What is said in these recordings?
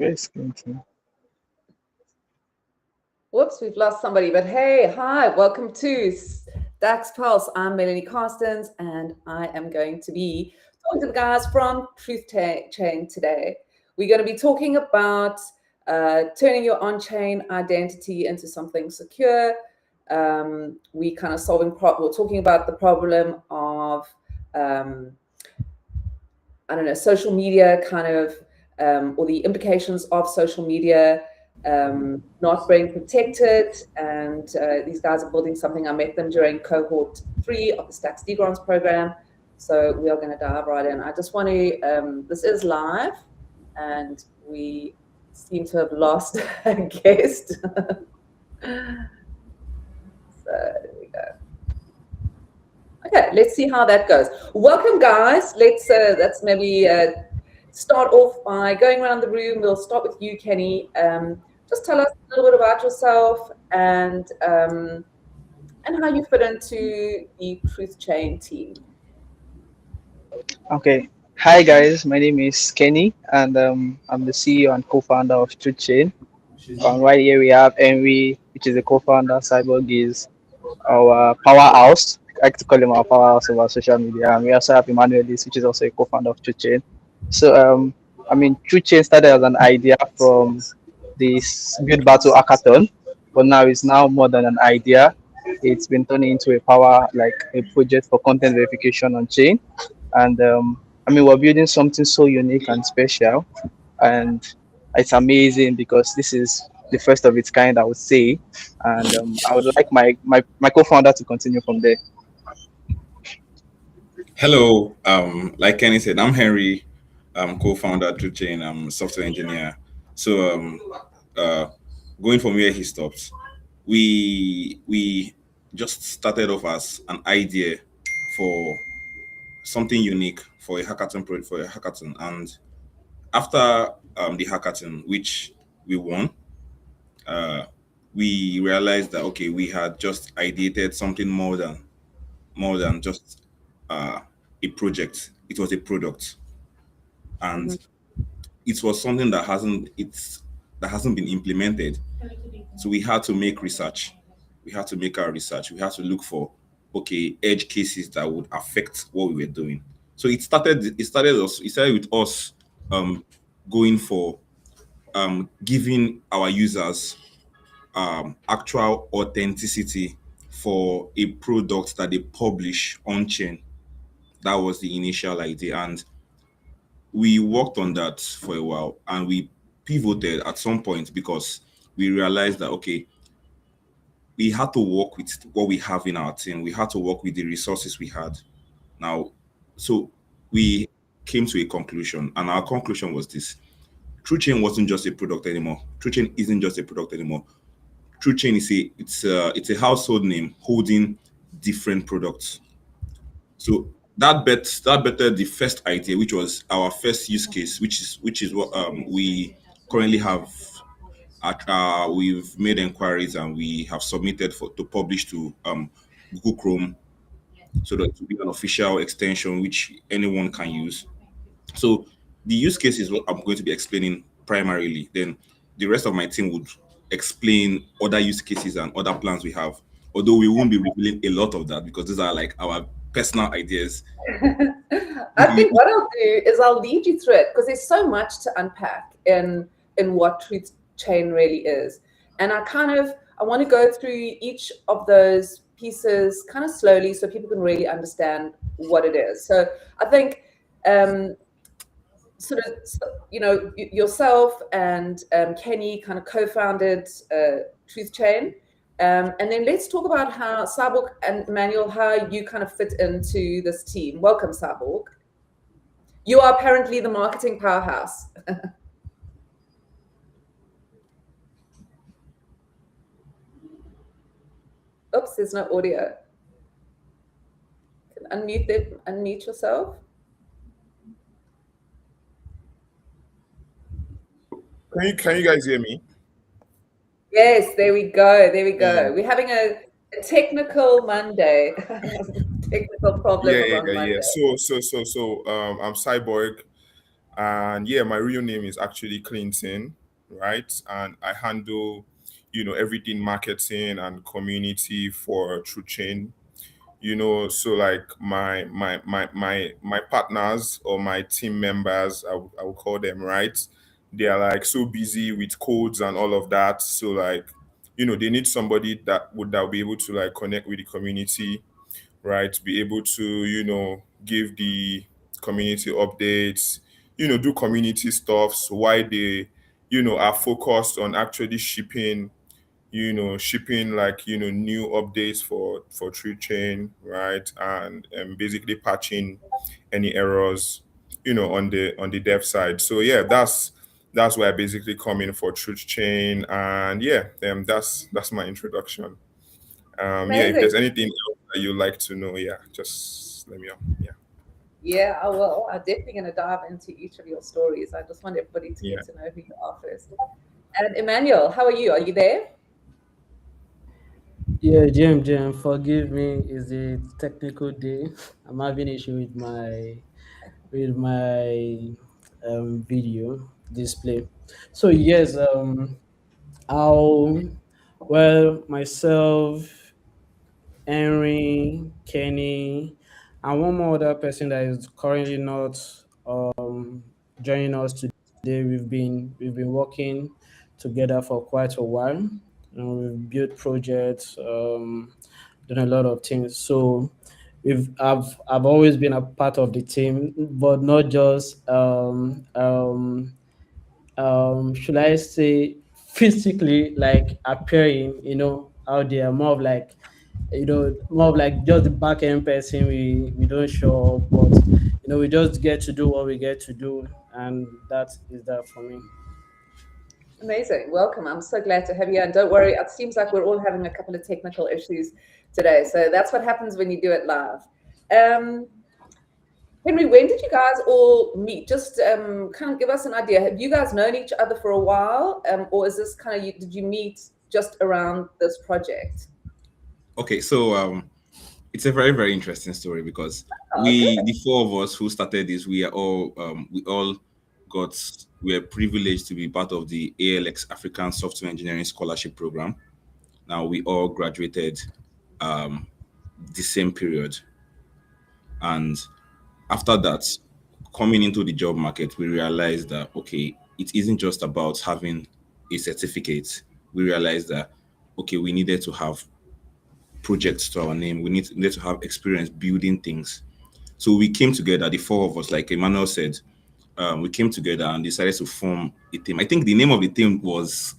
Where's Clinton? Whoops, we've lost somebody. But hey, hi, welcome to Dax Pulse. I'm Melanie Carstens, and I am going to be talking to the guys from Truth Chain today. We're going to be talking about turning your on-chain identity into something secure. We kind of we're talking about the problem of social media or the implications of social media not being protected. And these guys are building something. I met them during cohort 3 of the Stacks D-Grants program. So we are going to dive right in. I just want to, this is live, and we seem to have lost a guest. So there we go. Okay, let's see how that goes. Welcome, guys. Let's maybe start off by going around the room. We'll start with you, Kenny. Just tell us a little bit about yourself and how you fit into the Truth Chain team. Okay. Hi guys, my name is Kenny, and I'm the CEO and co-founder of Truth Chain. Right here we have Henry, which is the co-founder. Cyborg is our powerhouse. I like to call him our powerhouse of our social media. And we also have Emmanuel, which is also a co-founder of Truth Chain. So Truth Chain started as an idea from this Build Battle hackathon, but now it's now more than an idea. It's been turned into a project for content verification on chain. And we're building something so unique and special, and it's amazing because this is the first of its kind, I would say. And I would like my co-founder to continue from there. Hello, like Kenny said, I'm Henry. I'm co-founder at Truth Chain. I'm a software engineer. So, going from where he stopped, we just started off as an idea for something unique for a hackathon. And after the hackathon, which we won, we realized that okay, we had just ideated something more than just a project. It was a product, and it was something that hasn't been implemented. So we had to make research. We had to make our research. We had to look for edge cases that would affect what we were doing. So it started with us going for giving our users actual authenticity for a product that they publish on chain. That was the initial idea, and we worked on that for a while, and we pivoted at some point because we realized that okay, we had to work with what we have in our team. We had to work with the resources we had now. So we came to a conclusion, and our conclusion was this: True Chain wasn't just a product anymore. True Chain isn't just a product anymore. True Chain is it's a household name holding different products. So that bettered the first idea, which was our first use case, which is what we currently have. We've made inquiries and we have submitted to publish to Google Chrome, so that it will be an official extension which anyone can use. So the use case is what I'm going to be explaining primarily. Then the rest of my team would explain other use cases and other plans we have. Although we won't be revealing a lot of that because these are like our personal ideas. I think what I'll do is I'll lead you through it because there's so much to unpack in what Truth Chain really is. And I want to go through each of those pieces kind of slowly so people can really understand what it is. So I think yourself and Kenny kind of co-founded Truth Chain. And then let's talk about how Cyborg and Emmanuel, how you kind of fit into this team. Welcome, Cyborg. You are apparently the marketing powerhouse. Oops, there's no audio. Unmute yourself. Can you guys hear me? Yes, there we go. Yeah. We're having a technical Monday. Technical problem on Monday. So I'm Cyborg. And yeah, my real name is actually Clinton, right? And I handle, everything marketing and community for True Chain. So like my partners or my team members, I will call them, right? They are like so busy with codes and all of that. So like, they need somebody that will be able to like connect with the community, right? Be able to, give the community updates, do community stuff. So why they, are focused on actually shipping like, new updates for True Chain, right? And basically patching any errors, on the dev side. So yeah, that's where I basically come in for Truth Chain. And yeah, that's my introduction. Yeah, if there's Amazing. anything else that you'd like to know, yeah, just let me know. Yeah. Yeah, I will. I'm definitely going to dive into each of your stories. I just want everybody to Yeah. get to know who you are first. And Emmanuel, how are you? Are you there? Yeah, Jim, forgive me. It's a technical day. I'm having issue with my video display. So yes, I'll myself, Henry, Kenny, and one more other person that is currently not joining us today. We've been working together for quite a while. We've built projects, done a lot of things. So I've always been a part of the team, but not just should I say physically like appearing, out there, more of like, more of like just the back end person. We don't show up, but we just get to do what we get to do, and that is that for me. Amazing. Welcome. I'm so glad to have you. And don't worry, it seems like we're all having a couple of technical issues today. So that's what happens when you do it live. Henry, when did you guys all meet? Just kind of give us an idea. Have you guys known each other for a while? Or is this kind of, did you meet just around this project? Okay, so it's a very very interesting story because Okay. the four of us who started this, we all got we are privileged to be part of the ALX African Software Engineering Scholarship Program. Now we all graduated um, the same period, and after that, coming into the job market, we realized that okay, it isn't just about having a certificate. We realized that okay, we needed to have projects to our name. We need to have experience building things. So we came together, the four of us, like Emmanuel said, we came together and decided to form a team. I think the name of the team was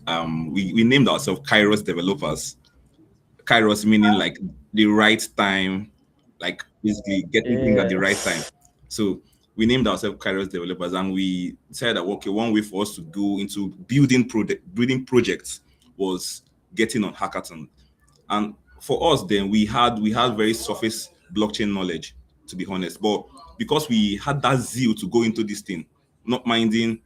we named ourselves Kairos Developers. Kairos meaning like the right time, like basically getting things at the right time. Yes. So we named ourselves Kairos Developers, and we said that okay, one way for us to go into building projects was getting on hackathon. And for us, then we had very surface blockchain knowledge, to be honest. But because we had that zeal to go into this thing, not minding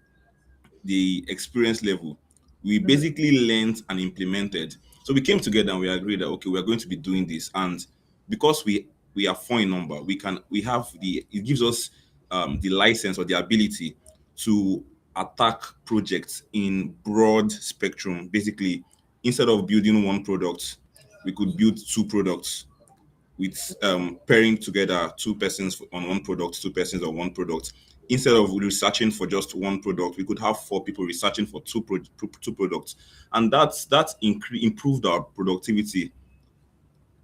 the experience level, we basically learned and implemented. So we came together and we agreed that okay, we are going to be doing this. And because we are four in number, we have it gives us the license or the ability to attack projects in broad spectrum. Basically, instead of building one product, we could build two products with pairing together two persons on one product, two persons on one product. Instead of researching for just one product, we could have four people researching for two products, and improved our productivity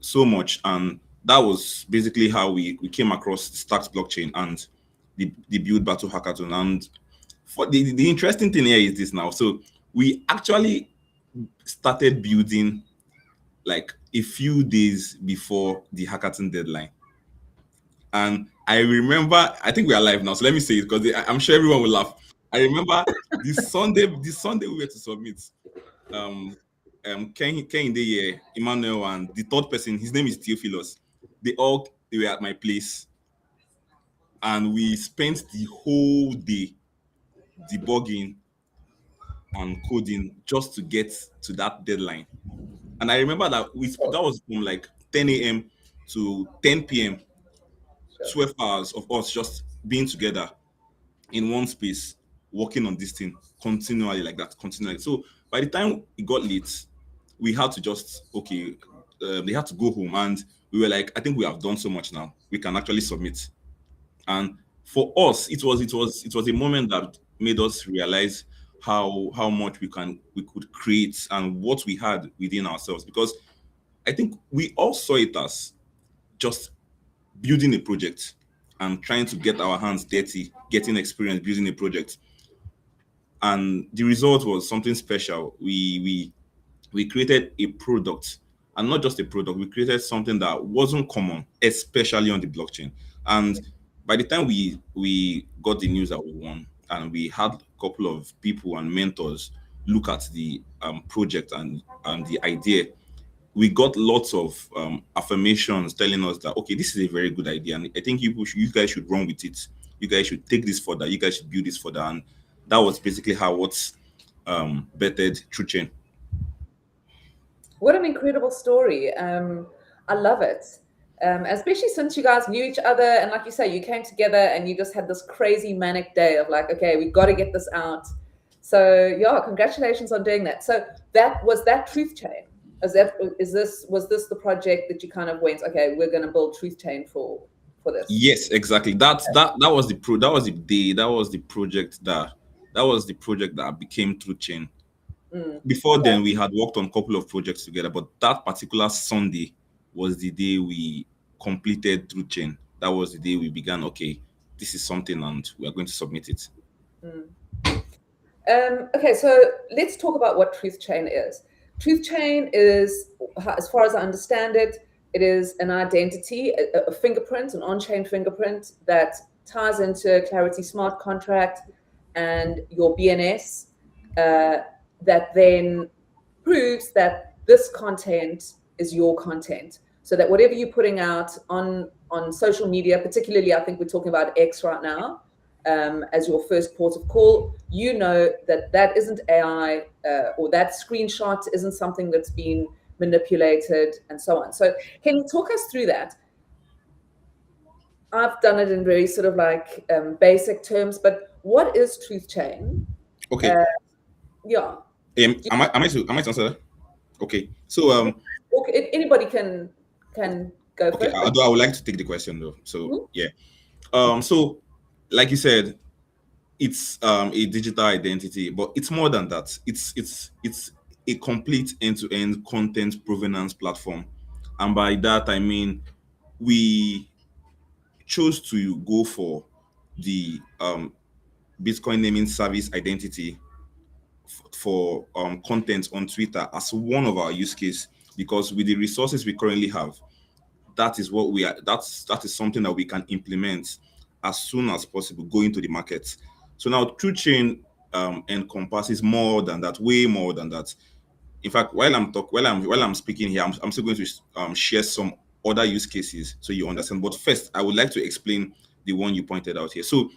so much. And that was basically how we came across Stacks blockchain and the build battle hackathon. And for the interesting thing here is this now. So we actually started building like a few days before the hackathon deadline. And I remember, I think we are live now, so let me say it because I'm sure everyone will laugh. I remember this Sunday we were to submit. Um, Ken in the year, Emmanuel, and the third person, his name is Theophilus. They were at my place, and we spent the whole day debugging and coding just to get to that deadline. And I remember that that was from like 10 a.m. to 10 p.m. Sure. 12 hours of us just being together. in one space working on this thing continually like that, continually. So by the time it got late, we had to just they had to go home, and we were like, I think we have done so much now. We can actually submit. And for us, it was a moment that made us realize how much we could create and what we had within ourselves, because I think we all saw it as just building a project and trying to get our hands dirty, getting experience building a project. And the result was something special. We created a product, and not just a product, we created something that wasn't common, especially on the blockchain. And by the time we got the news that we won, and we had a couple of people and mentors look at the project and the idea, we got lots of affirmations telling us that, okay, this is a very good idea, and I think you guys should run with it. You guys should take this further. You guys should build this further. And that was basically how what's bettered True Chain. What an incredible story. I love it. Especially since you guys knew each other, and like you say, you came together and you just had this crazy manic day of like, okay, we've got to get this out. So yeah, congratulations on doing that. So that Truth Chain. Was this the project that you kind of went, okay, we're going to build Truth Chain for this? Yes, exactly. That was the project that became True Chain. Before then, we had worked on a couple of projects together, but that particular Sunday was the day we completed True Chain. That was the day we began, okay, this is something and we are going to submit it. Okay, so let's talk about what Truth Chain is. Truth Chain is, as far as I understand it, it is an identity, a fingerprint, an on-chain fingerprint that ties into Clarity smart contract and your BNS, that then proves that this content is your content. So that whatever you're putting out on social media, particularly, I think we're talking about X right now, as your first port of call, you know that isn't AI, or that screenshot isn't something that's been manipulated and so on. So can you talk us through that? I've done it in very sort of like basic terms, but what is Truth Chain? Okay. Yeah. Am I to answer that? Okay. So okay, anybody can go okay, first. I would like to take the question though. So yeah. So like you said, it's a digital identity, but it's more than that. It's a complete end-to-end content provenance platform. And by that I mean we chose to go for the Bitcoin naming service identity for content on Twitter as one of our use case, because with the resources we currently have, that is what we are. That is something that we can implement as soon as possible going to the market. So now True Chain encompasses more than that, way more than that. In fact, while I'm speaking here, I'm still going to share some other use cases so you understand. But first, I would like to explain the one you pointed out here. So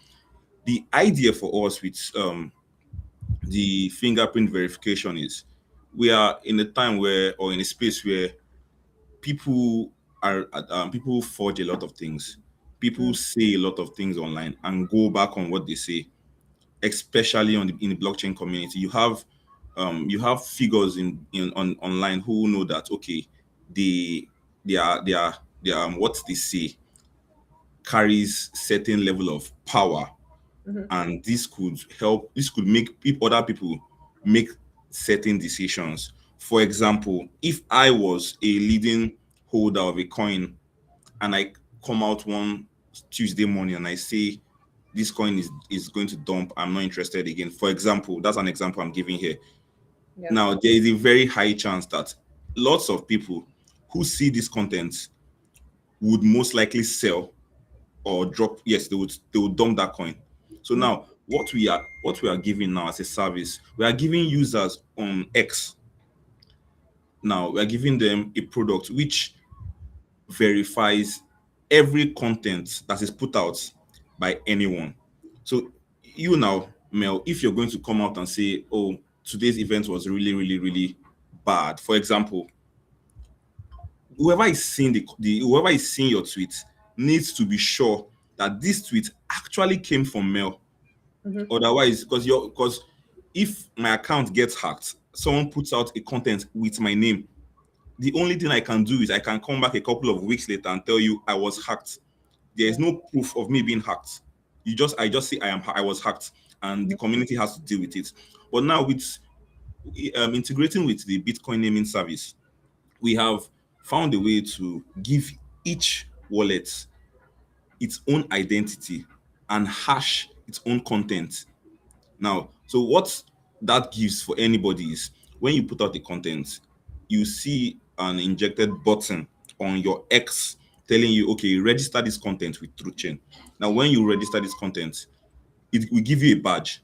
the idea for us with the fingerprint verification is we are in a time where, or in a space where people people forge a lot of things. People say a lot of things online and go back on what they say, especially in the blockchain community. You have figures online who know that, okay, they are what they say carries certain level of power, and this could make other people make certain decisions. For example, if I was a leading holder of a coin and I come out one Tuesday morning and I say this coin is going to dump, I'm not interested again. For example, that's an example I'm giving here. Yeah. Now, there is a very high chance that lots of people who see this content would most likely sell or drop. Yes, they would dump that coin. So now what we are giving now as a service, we are giving users on X. Now we are giving them a product which verifies every content that is put out by anyone. So you now, Mel, if you're going to come out and say, oh, today's event was really, really, really bad, for example, whoever is seeing whoever is seeing your tweet needs to be sure that this tweet actually came from Mel. Otherwise, because if my account gets hacked, someone puts out a content with my name, the only thing I can do is I can come back a couple of weeks later and tell you I was hacked. There is no proof of me being hacked. I just say I was hacked, and the community has to deal with it. But now with integrating with the Bitcoin naming service, we have found a way to give each wallet its own identity and hash its own content. Now, so what that gives for anybody is when you put out the content, you see an injected button on your X telling you, okay, register this content with TrueChain. Now, when you register this content, it will give you a badge.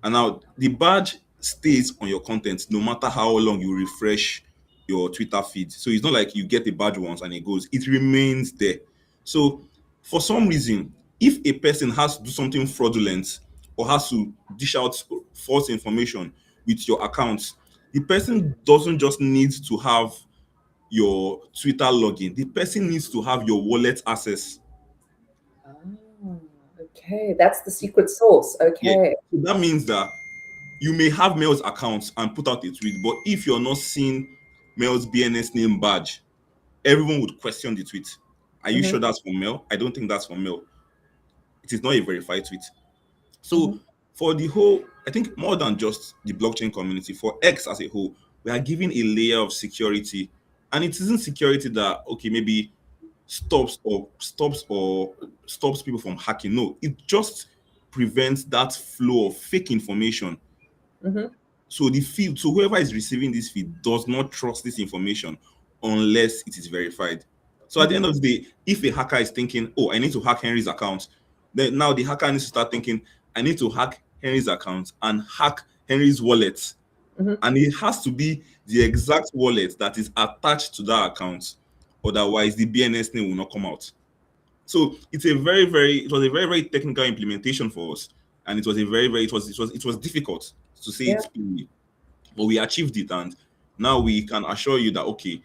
And now the badge stays on your content no matter how long you refresh your Twitter feed. So it's not like you get a badge once and it goes, it remains there. So for some reason, if a person has to do something fraudulent or has to dish out false information with your account, the person doesn't just need to have your Twitter login, the person needs to have your wallet access. Oh, okay. That's the secret sauce. Yeah. Okay. So that means that you may have Mel's account and put out a tweet, but if you're not seeing Mel's BNS name badge, everyone would question the tweet. Are you sure that's from Mel? I don't think that's from Mel. It is not a verified tweet. So for the whole, I think more than just the blockchain community, for X as a whole, we are giving a layer of security. And it isn't security that, okay, maybe stops people from hacking. No, it just prevents that flow of fake information. So so whoever is receiving this feed does not trust this information unless it is verified. So at the end of the day, if a hacker is thinking, oh, I need to hack Henry's account, then now the hacker needs to start thinking, I need to hack Henry's account and hack Henry's wallet. And it has to be the exact wallet that is attached to that account. Otherwise, the BNS name will not come out. So it's a it was a very, very technical implementation for us. And it was a very, very, it was difficult to say it plainly, but we achieved it. And now we can assure you that, okay,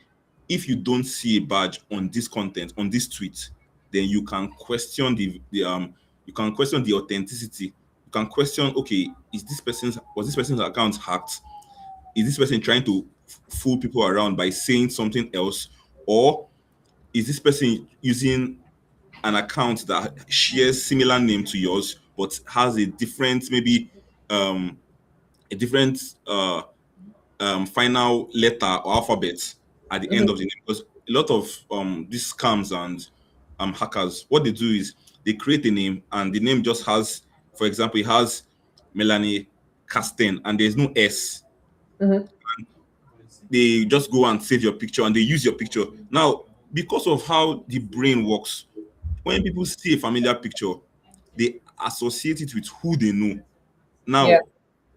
if you don't see a badge on this content, on this tweet, then you can question you can question the authenticity. You can question, okay, was this person's account hacked? Is this person trying to fool people around by saying something else? Or is this person using an account that shares similar name to yours but has a different, maybe a different final letter or alphabet at the end of the name? Because a lot of these scams and hackers, what they do is they create a name and the name just has, for example, it has Melanie Carstens and there's no S. They just go and save your picture and they use your picture. Now, because of how the brain works, when people see a familiar picture, they associate it with who they know. Now,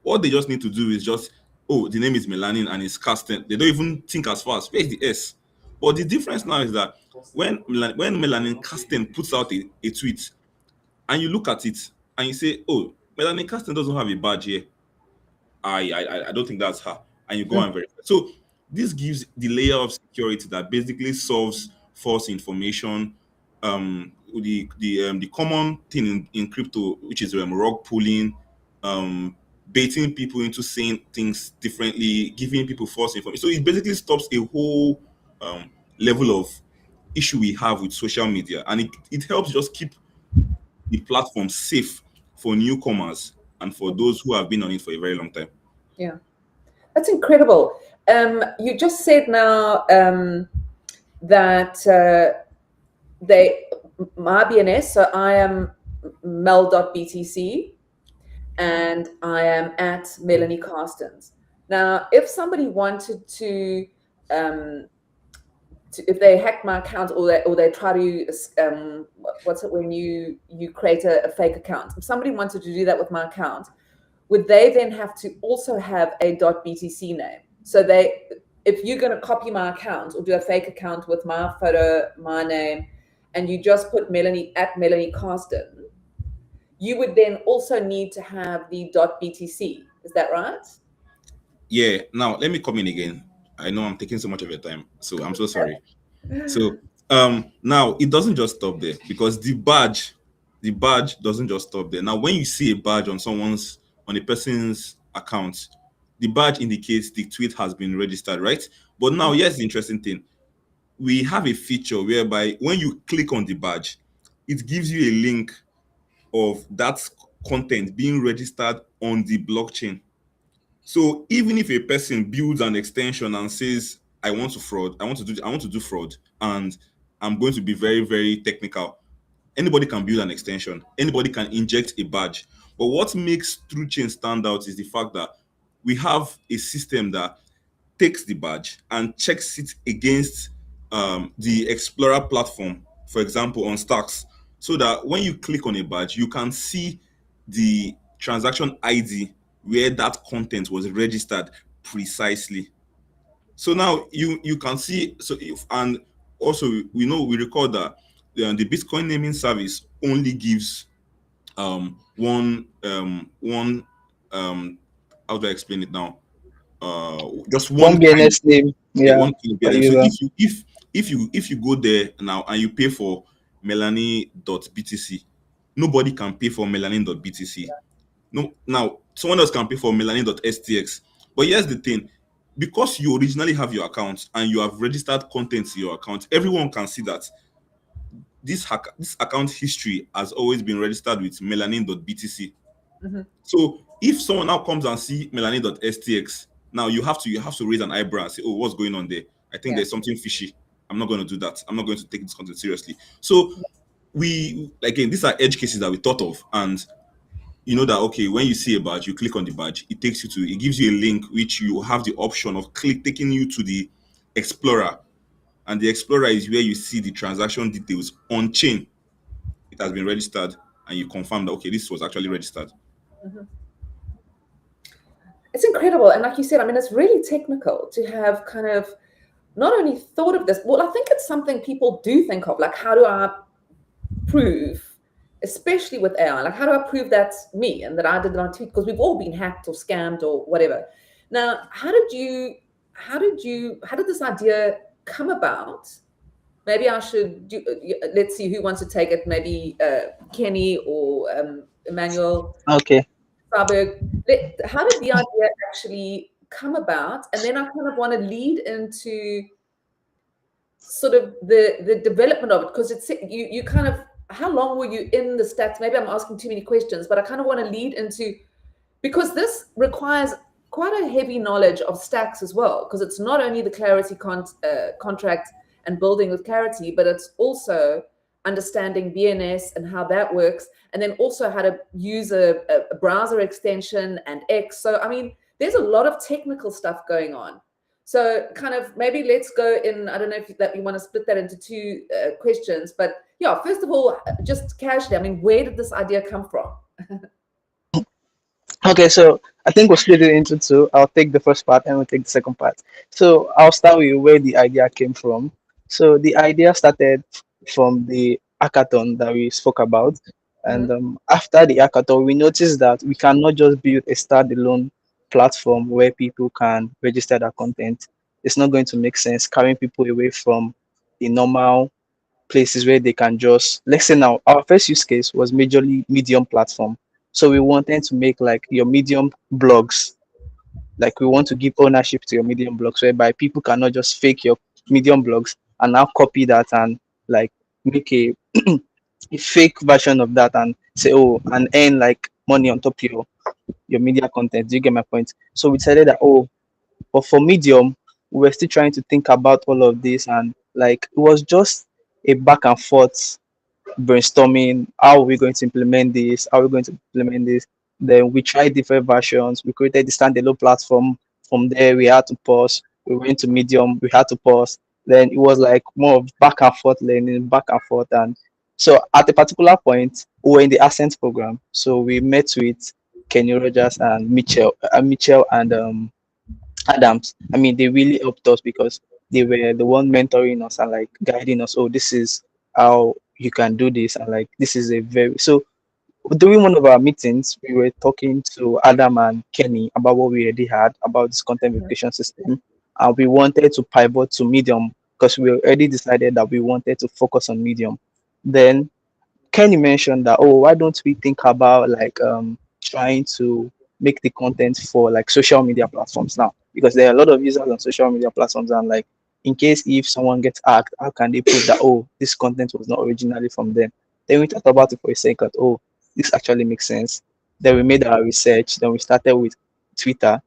what they just need to do is just, oh, the name is Melanie and it's Carstens. They don't even think as far as where's the S. But the difference now is that when Melanie Carstens puts out a tweet and you look at it and you say, oh, Melanie Carstens doesn't have a badge here. I don't think that's her. And you go and verify. So this gives the layer of security that basically solves false information. The common thing in crypto, which is rug pulling, baiting people into saying things differently, giving people false information. So it basically stops a whole level of issue we have with social media, and it helps just keep the platform safe for newcomers and for those who have been on it for a very long time. Yeah, that's incredible. You just said now that my BNS, so I am mel.btc and I am at Melanie Carstens. Now, if somebody wanted to if they hack my account or they try to what's it when you create a fake account, if somebody wanted to do that with my account, would they then have to also have a .btc name? So if you're going to copy my account or do a fake account with my photo, my name, and you just put Melanie at Melanie Carstens, you would then also need to have the .btc. Is that right? Yeah. Now let me come in again. I know I'm taking so much of your time, so I'm so sorry. So now it doesn't just stop there, because the badge the badge doesn't just stop there. Now, when you see a badge on a person's account, the badge indicates the tweet has been registered, right? But now, here's the interesting thing: we have a feature whereby when you click on the badge, it gives you a link of that content being registered on the blockchain. So even if a person builds an extension and says, I want to do fraud, and I'm going to be very, very technical, anybody can build an extension, anybody can inject a badge. But what makes TrueChain stand out is the fact that we have a system that takes the badge and checks it against the Explorer platform, for example, on Stacks, so that when you click on a badge, you can see the transaction ID where that content was registered precisely. So now you can see. So if, and also we record that the Bitcoin naming service only gives one how do I explain it now? Just One one kind, BNS name, yeah, yeah, one kind per of. So user. if you go there now and you pay for Melanie.btc, nobody can pay for Melanie.btc. No, now someone else can pay for Melanie.stx. But here's the thing: because you originally have your account and you have registered content to your account, everyone can see that this account history has always been registered with Melanin.btc. Mhm. So if someone now comes and see Melanin.stx, now you have to raise an eyebrow and say, "Oh, what's going on there? I think Yeah. there's something fishy. I'm not going to do that. I'm not going to take this content seriously." So we again, these are edge cases that we thought of, and you know that okay, when you see a badge, you click on the badge, it gives you a link which you have the option of taking you to the Explorer, and the Explorer is where you see the transaction details on chain. It has been registered, and you confirm that okay, this was actually registered. Mhm. It's incredible. And like you said, I mean, it's really technical to have kind of not only thought of this, well, I think it's something people do think of, like, how do I prove, especially with AI, like, how do I prove that's me and that I did not tweet? Because we've all been hacked or scammed or whatever. Now, how did this idea come about? Maybe I should do, let's see who wants to take it. Maybe Kenny or Emmanuel. Okay. Farberg. How did the idea actually come about? And then I kind of want to lead into sort of the development of it, because it's you kind of, how long were you in the stats? Maybe I'm asking too many questions, but I kind of want to lead into, because this requires quite a heavy knowledge of stacks as well, because it's not only the Clarity contract and building with Clarity, but it's also understanding BNS and how that works, and then also how to use a browser extension and X. So, I mean, there's a lot of technical stuff going on. So kind of maybe let's go in, I don't know if that you want to split that into two questions, but yeah, first of all, just casually, I mean, where did this idea come from? Okay, so I think we'll split it into two. I'll take the first part and we'll take the second part. So I'll start with where the idea came from. So the idea started from the hackathon that we spoke about. And Mhm. after the hackathon, we noticed that we cannot just build a standalone platform where people can register their content. It's not going to make sense carrying people away from the normal places where they can just, let's say now our first use case was majorly Medium platform. So we wanted to make like your Medium blogs, like we want to give ownership to your Medium blogs whereby people cannot just fake your Medium blogs and now copy that and like make a fake version of that and say, oh, and earn like money on top of your media content. Do you get my point? So we decided that, oh, but for Medium, we were still trying to think about all of this, and like it was just a back and forth brainstorming. How are we going to implement this? How are we going to implement this? Then we tried different versions. We created the standalone platform. From there, we had to pause. We went to Medium. We had to pause. Then it was like more of back and forth learning, back and forth. And so at a particular point, we were in the Ascent program. So we met with Kenny Rogers and Mitchell and Adams. I mean, they really helped us because they were the one mentoring us and like guiding us. Oh, this is how you can do this, and like this is a very so. During one of our meetings, we were talking to Adam and Kenny about what we already had about this content verification system, and we wanted to pivot to Medium because we already decided that we wanted to focus on Medium. Then Kenny mentioned that, oh, why don't we think about like trying to make the content for like social media platforms now, because there are a lot of users on social media platforms, and like in case if someone gets hacked, how can they prove that, oh, this content was not originally from them? Then we thought about it for a second. Oh, this actually makes sense. Then we made our research. Then we started with Twitter.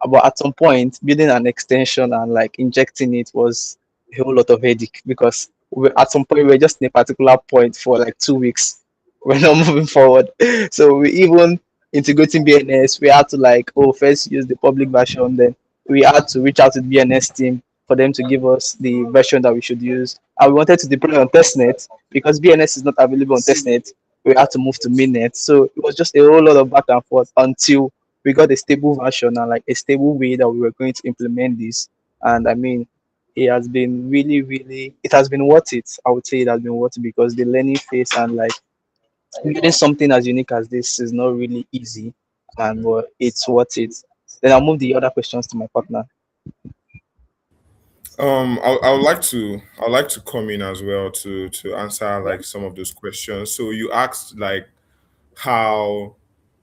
But at some point, building an extension and like injecting it was a whole lot of headache, because at some point we were just in a particular point for like 2 weeks. We're not moving forward. So we even integrating BNS, we had to like, oh, first use the public version, then we had to reach out to the BNS team for them to give us the version that we should use. And we wanted to deploy on testnet, because BNS is not available on testnet. We had to move to mainnet. So it was just a whole lot of back and forth until we got a stable version and like a stable way that we were going to implement this. And I mean, it has been really, really, it has been worth it. I would say it has been worth it, because the learning phase and like building something as unique as this is not really easy, and it's worth it. Then I'll move the other questions to my partner. I would like to come in as well to answer like some of those questions. So you asked like how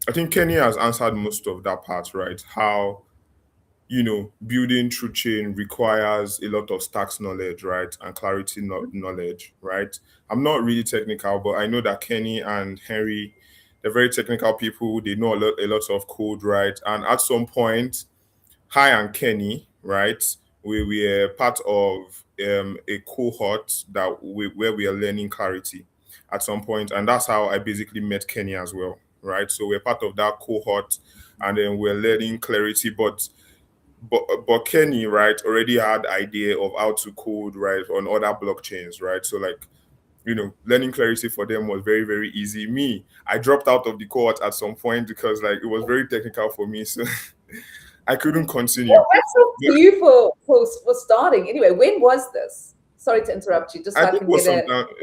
I think Kenny has answered most of that part, right? How building through chain requires a lot of stacks knowledge, right, and clarity knowledge, right? I'm not really technical, but I know that Kenny and Henry, they're very technical people. They know a lot of code, right? And at some point, Hi and Kenny, right? We were part of a cohort where we are learning clarity at some point, and that's how I basically met Kenny as well, right? So we're part of that cohort, and then we're learning clarity, but Kenny, right, already had idea of how to code, right, on other blockchains, right? So like, learning clarity for them was very, very easy. Me, I dropped out of the cohort at some point because like it was very technical for me, so I couldn't continue. Well, that's up to you for starting. Anyway, when was this? Sorry to interrupt you, just I so I think can it was get a. sometime.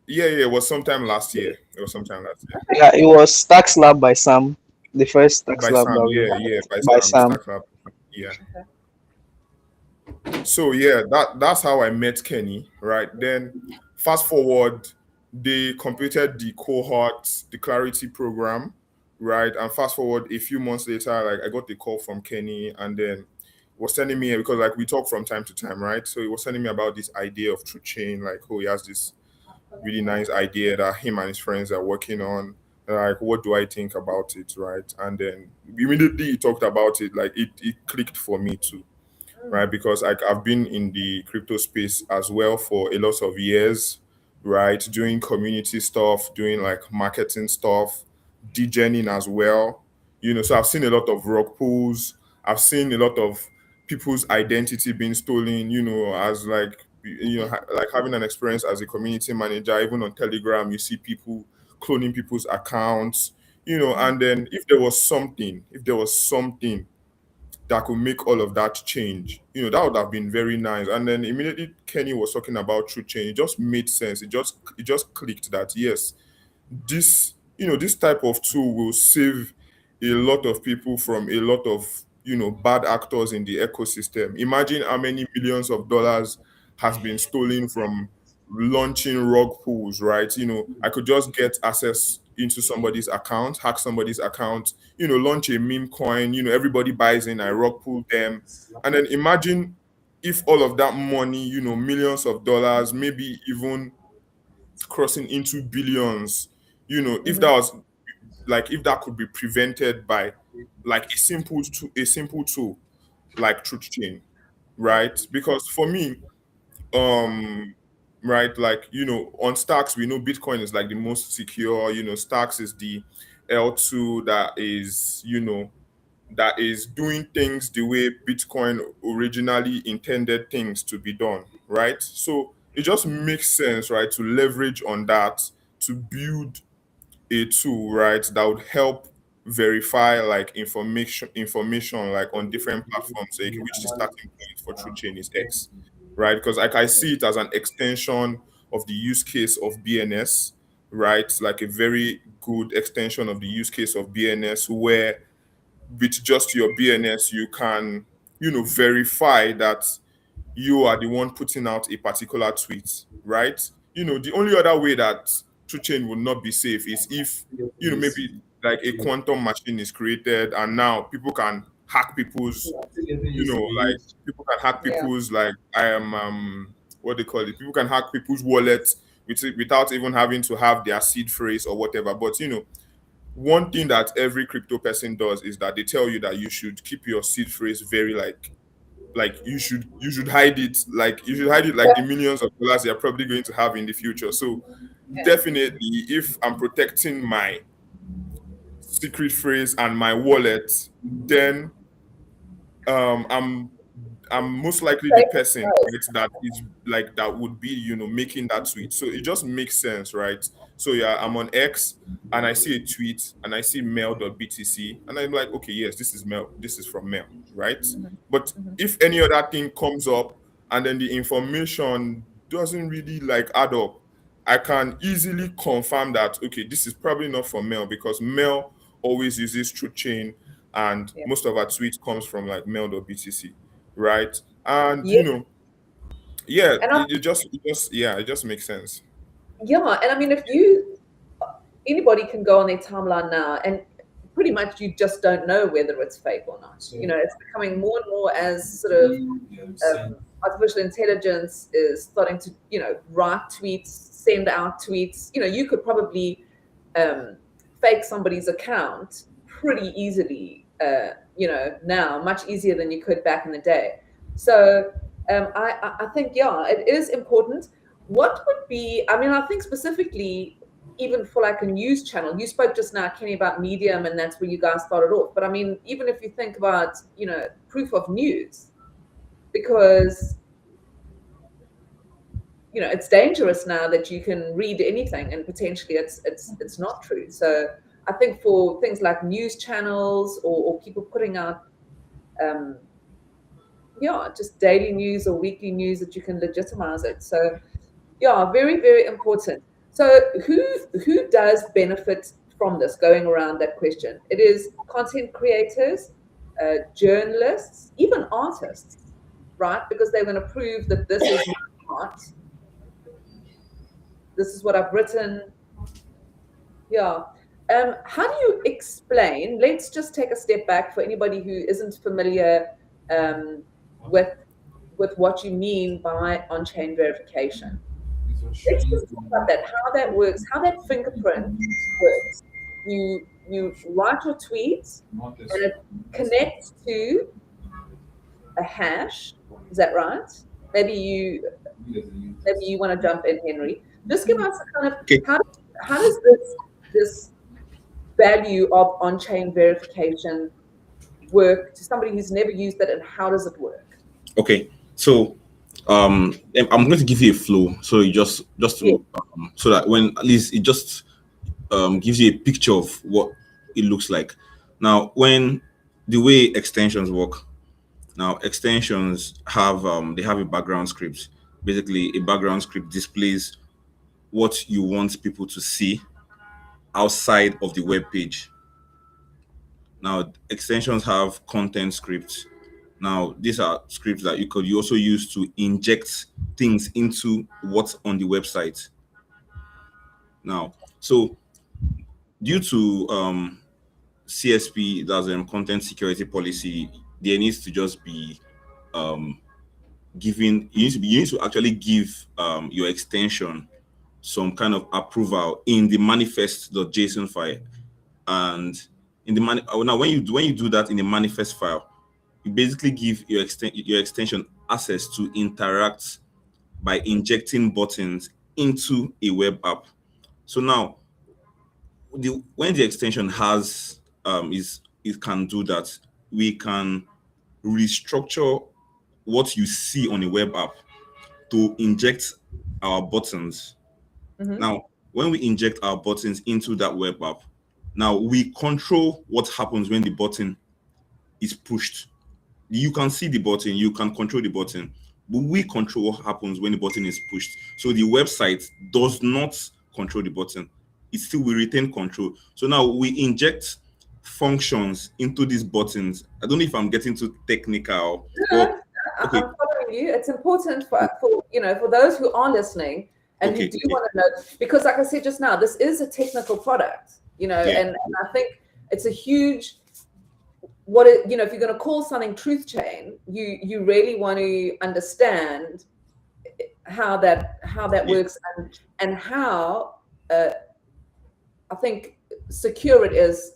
Yeah, it was sometime last year. It was sometime last year. Yeah, it was Stacks Lab by Sam, the first Stacks By Lab Sam, that we yeah, had yeah, by by Sam, Sam. Stack Lab. Yeah. So yeah, that's how I met Kenny, right? Then fast forward, they completed the cohort, the clarity program, right? And fast forward a few months later, like I got the call from Kenny, and then was sending me, because like we talk from time to time, right? So he was sending me about this idea of True Chain, like, oh, he has this really nice idea that him and his friends are working on. Like, what do I think about it, right? And then immediately he talked about it, like it clicked for me too, right? Because like I've been in the crypto space as well for a lot of years, right? Doing community stuff, doing like marketing stuff, DJing as well. So I've seen a lot of rock pools. I've seen a lot of people's identity being stolen, as like like having an experience as a community manager, even on Telegram, you see people cloning people's accounts, and then if there was something that could make all of that change. That would have been very nice. And then immediately Kenny was talking about true change. It just made sense. It just clicked that yes, this type of tool will save a lot of people from a lot of bad actors in the ecosystem. Imagine how many millions of dollars has been stolen from launching rug pools, right? I could just get access into somebody's account, hack somebody's account, launch a meme coin, everybody buys in, I rug pool them. And then imagine if all of that money, millions of dollars, maybe even crossing into billions, if that could be prevented by like a simple tool like truth chain, right? Because for me, um right, like on stacks we know Bitcoin is like the most secure. Stacks is the L2 that is doing things the way Bitcoin originally intended things to be done, right? So it just makes sense, right, to leverage on that to build a tool, right, that would help verify like information like on different platforms, like which the starting point for true chain is X, right? Because like I see it as an extension of the use case of BNS, right? Like a very good extension of the use case of BNS, where with just your BNS you can verify that you are the one putting out a particular tweet, right? The only other way that through chain would not be safe is if, maybe like a quantum machine is created and now people can hack people's, like people can hack Yeah. people's, like I am what they call it, people can hack people's wallets without even having to have their seed phrase or whatever. But one thing that every crypto person does is that they tell you that you should keep your seed phrase very like you should hide it, like you should hide it like the millions of dollars you're probably going to have in the future. So definitely, if I'm protecting my secret phrase and my wallet, then I'm most likely the person, right, that is like that would be making that tweet. So it just makes sense, right? So yeah, I'm on X and I see a tweet and I see mel.btc and I'm like, okay, yes, this is Mel, this is from Mel, right? But if any other thing comes up and then the information doesn't really like add up, I can easily confirm that, okay, this is probably not from Mel, because Mel always uses truth chain and Yeah. most of our tweets comes from like mel.btc, right? And Yeah. yeah, And it just makes sense. yeah, and I mean, if anybody can go on their timeline now, and pretty much you just don't know whether it's fake or not. It's becoming more and more as sort of artificial intelligence is starting to, write tweets, send out tweets. You could probably fake somebody's account pretty easily, now, much easier than you could back in the day. So I think, yeah, it is important. What would be, I mean, I think specifically, even for like a news channel, you spoke just now, Kenny, about Medium, and that's where you guys started off. But I mean, even if you think about, proof of news, because, it's dangerous now that you can read anything and potentially it's not true. So I think for things like news channels or people putting out, just daily news or weekly news, that you can legitimize it. So yeah, very, very important. So who does benefit from this? Going around that question, it is content creators, journalists, even artists, right? Because they're going to prove that this is my art. This is what I've written. Yeah. How do you explain? Let's just take a step back for anybody who isn't familiar with what you mean by on-chain verification. Let's just talk about that, how that works, how that fingerprint works. You write your tweets and it connects to a hash. Is that right? Maybe you want to jump in, Henry. Just give us a kind of how does this value of on-chain verification work to somebody who's never used it, and how does it work? Okay, so I'm going to give you a flow, so you just to so that when at least it just gives you a picture of what it looks like. Now, when the way extensions work, now extensions have they have a background script. Basically, a background script displays what you want people to see outside of the web page. Now, extensions have content scripts. Now, these are scripts that you also use to inject things into what's on the website. Now, so due to CSP, that's content security policy, there needs to just be you need to actually give your extension some kind of approval in the manifest.json file. And in the now when you do that in the manifest file, you basically give your extension access to interact by injecting buttons into a web app. So now when the extension has it can do that, we can restructure what you see on a web app to inject our buttons. Now, when we inject our buttons into that web app, now we control what happens when the button is pushed. You can see the button, you can control the button, but we control what happens when the button is pushed. So the website does not control the button. It still will retain control. So now we inject functions into these buttons. I don't know if I'm getting too technical. But, okay. I'm following you. It's important for those who are listening. And you Okay. do want to know, because like I said just now, this is a technical product, Yeah. and I think it's a huge, if you're going to call something truth chain, you really want to understand how that Yeah. works, and how I think secure it is,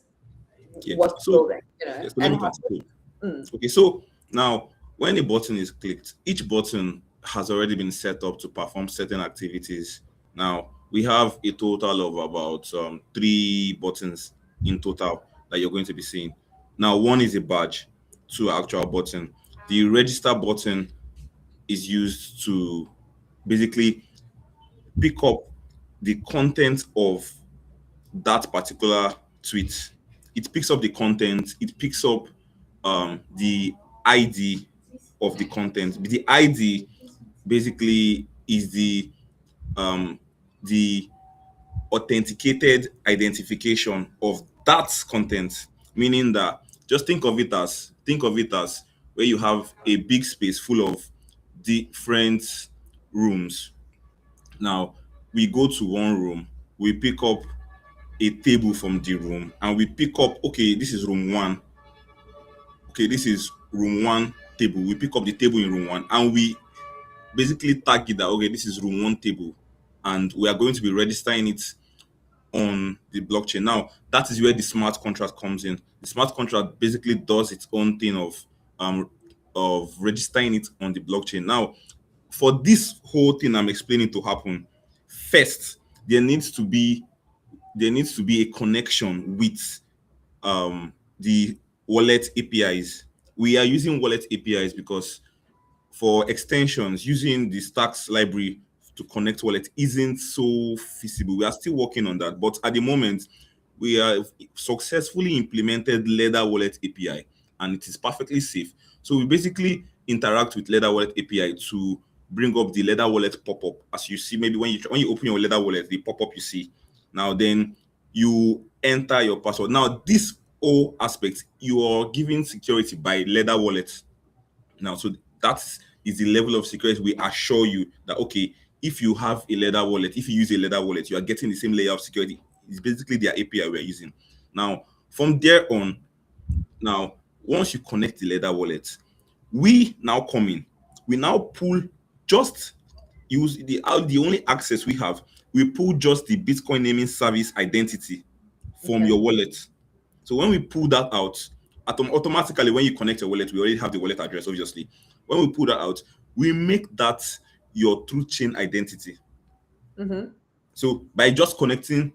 Yeah. what So you're building, yeah, so let and me how. continue. Mm, Okay, so now when a button is clicked, each button has already been set up to perform certain activities. Now we have a total of about 3 buttons in total that you're going to be seeing. Now one is a badge, two are actual button. The register button is used to basically pick up the content of that particular tweet. It picks up the content, it picks up the ID of the content. The ID basically is um, the authenticated identification of that content, meaning that just think of it as where you have a big space full of different rooms. Now we go to one room, we pick up a table from the room, and we pick up, okay, this is room one, okay, this is room one table. We pick up the table in room one, and we basically tag it that, okay, this is room one table, and we are going to be registering it on the blockchain. Now that is where the smart contract comes in. The smart contract basically does its own thing um of registering it on the blockchain. Now for this whole thing I'm explaining to happen, first there needs to be a connection with the wallet APIs. We are using wallet APIs because for extensions, using the Stacks library to connect wallet isn't so feasible. We are still working on that, but at the moment, we have successfully implemented Ledger Wallet API, and it is perfectly safe. So we basically interact with Ledger Wallet API to bring up the Ledger Wallet pop-up. As you see, maybe when you open your Ledger Wallet, the pop-up you see. Now then, you enter your password. Now this whole aspect, you are giving security by Ledger Wallet. Now, so that is the level of security we assure you that, okay, if you have a Ledger wallet, if you use a Ledger wallet, you are getting the same layer of security. It's basically their API we're using. Now, from there on, now once you connect the Ledger wallet, we now come in. We now pull just use the only access we have. We pull just the Bitcoin naming service identity from okay. your wallet. So when we pull that out, automatically when you connect your wallet, we already have the wallet address, obviously. When we pull that out, we make that your true chain identity. Mm-hmm. So by just connecting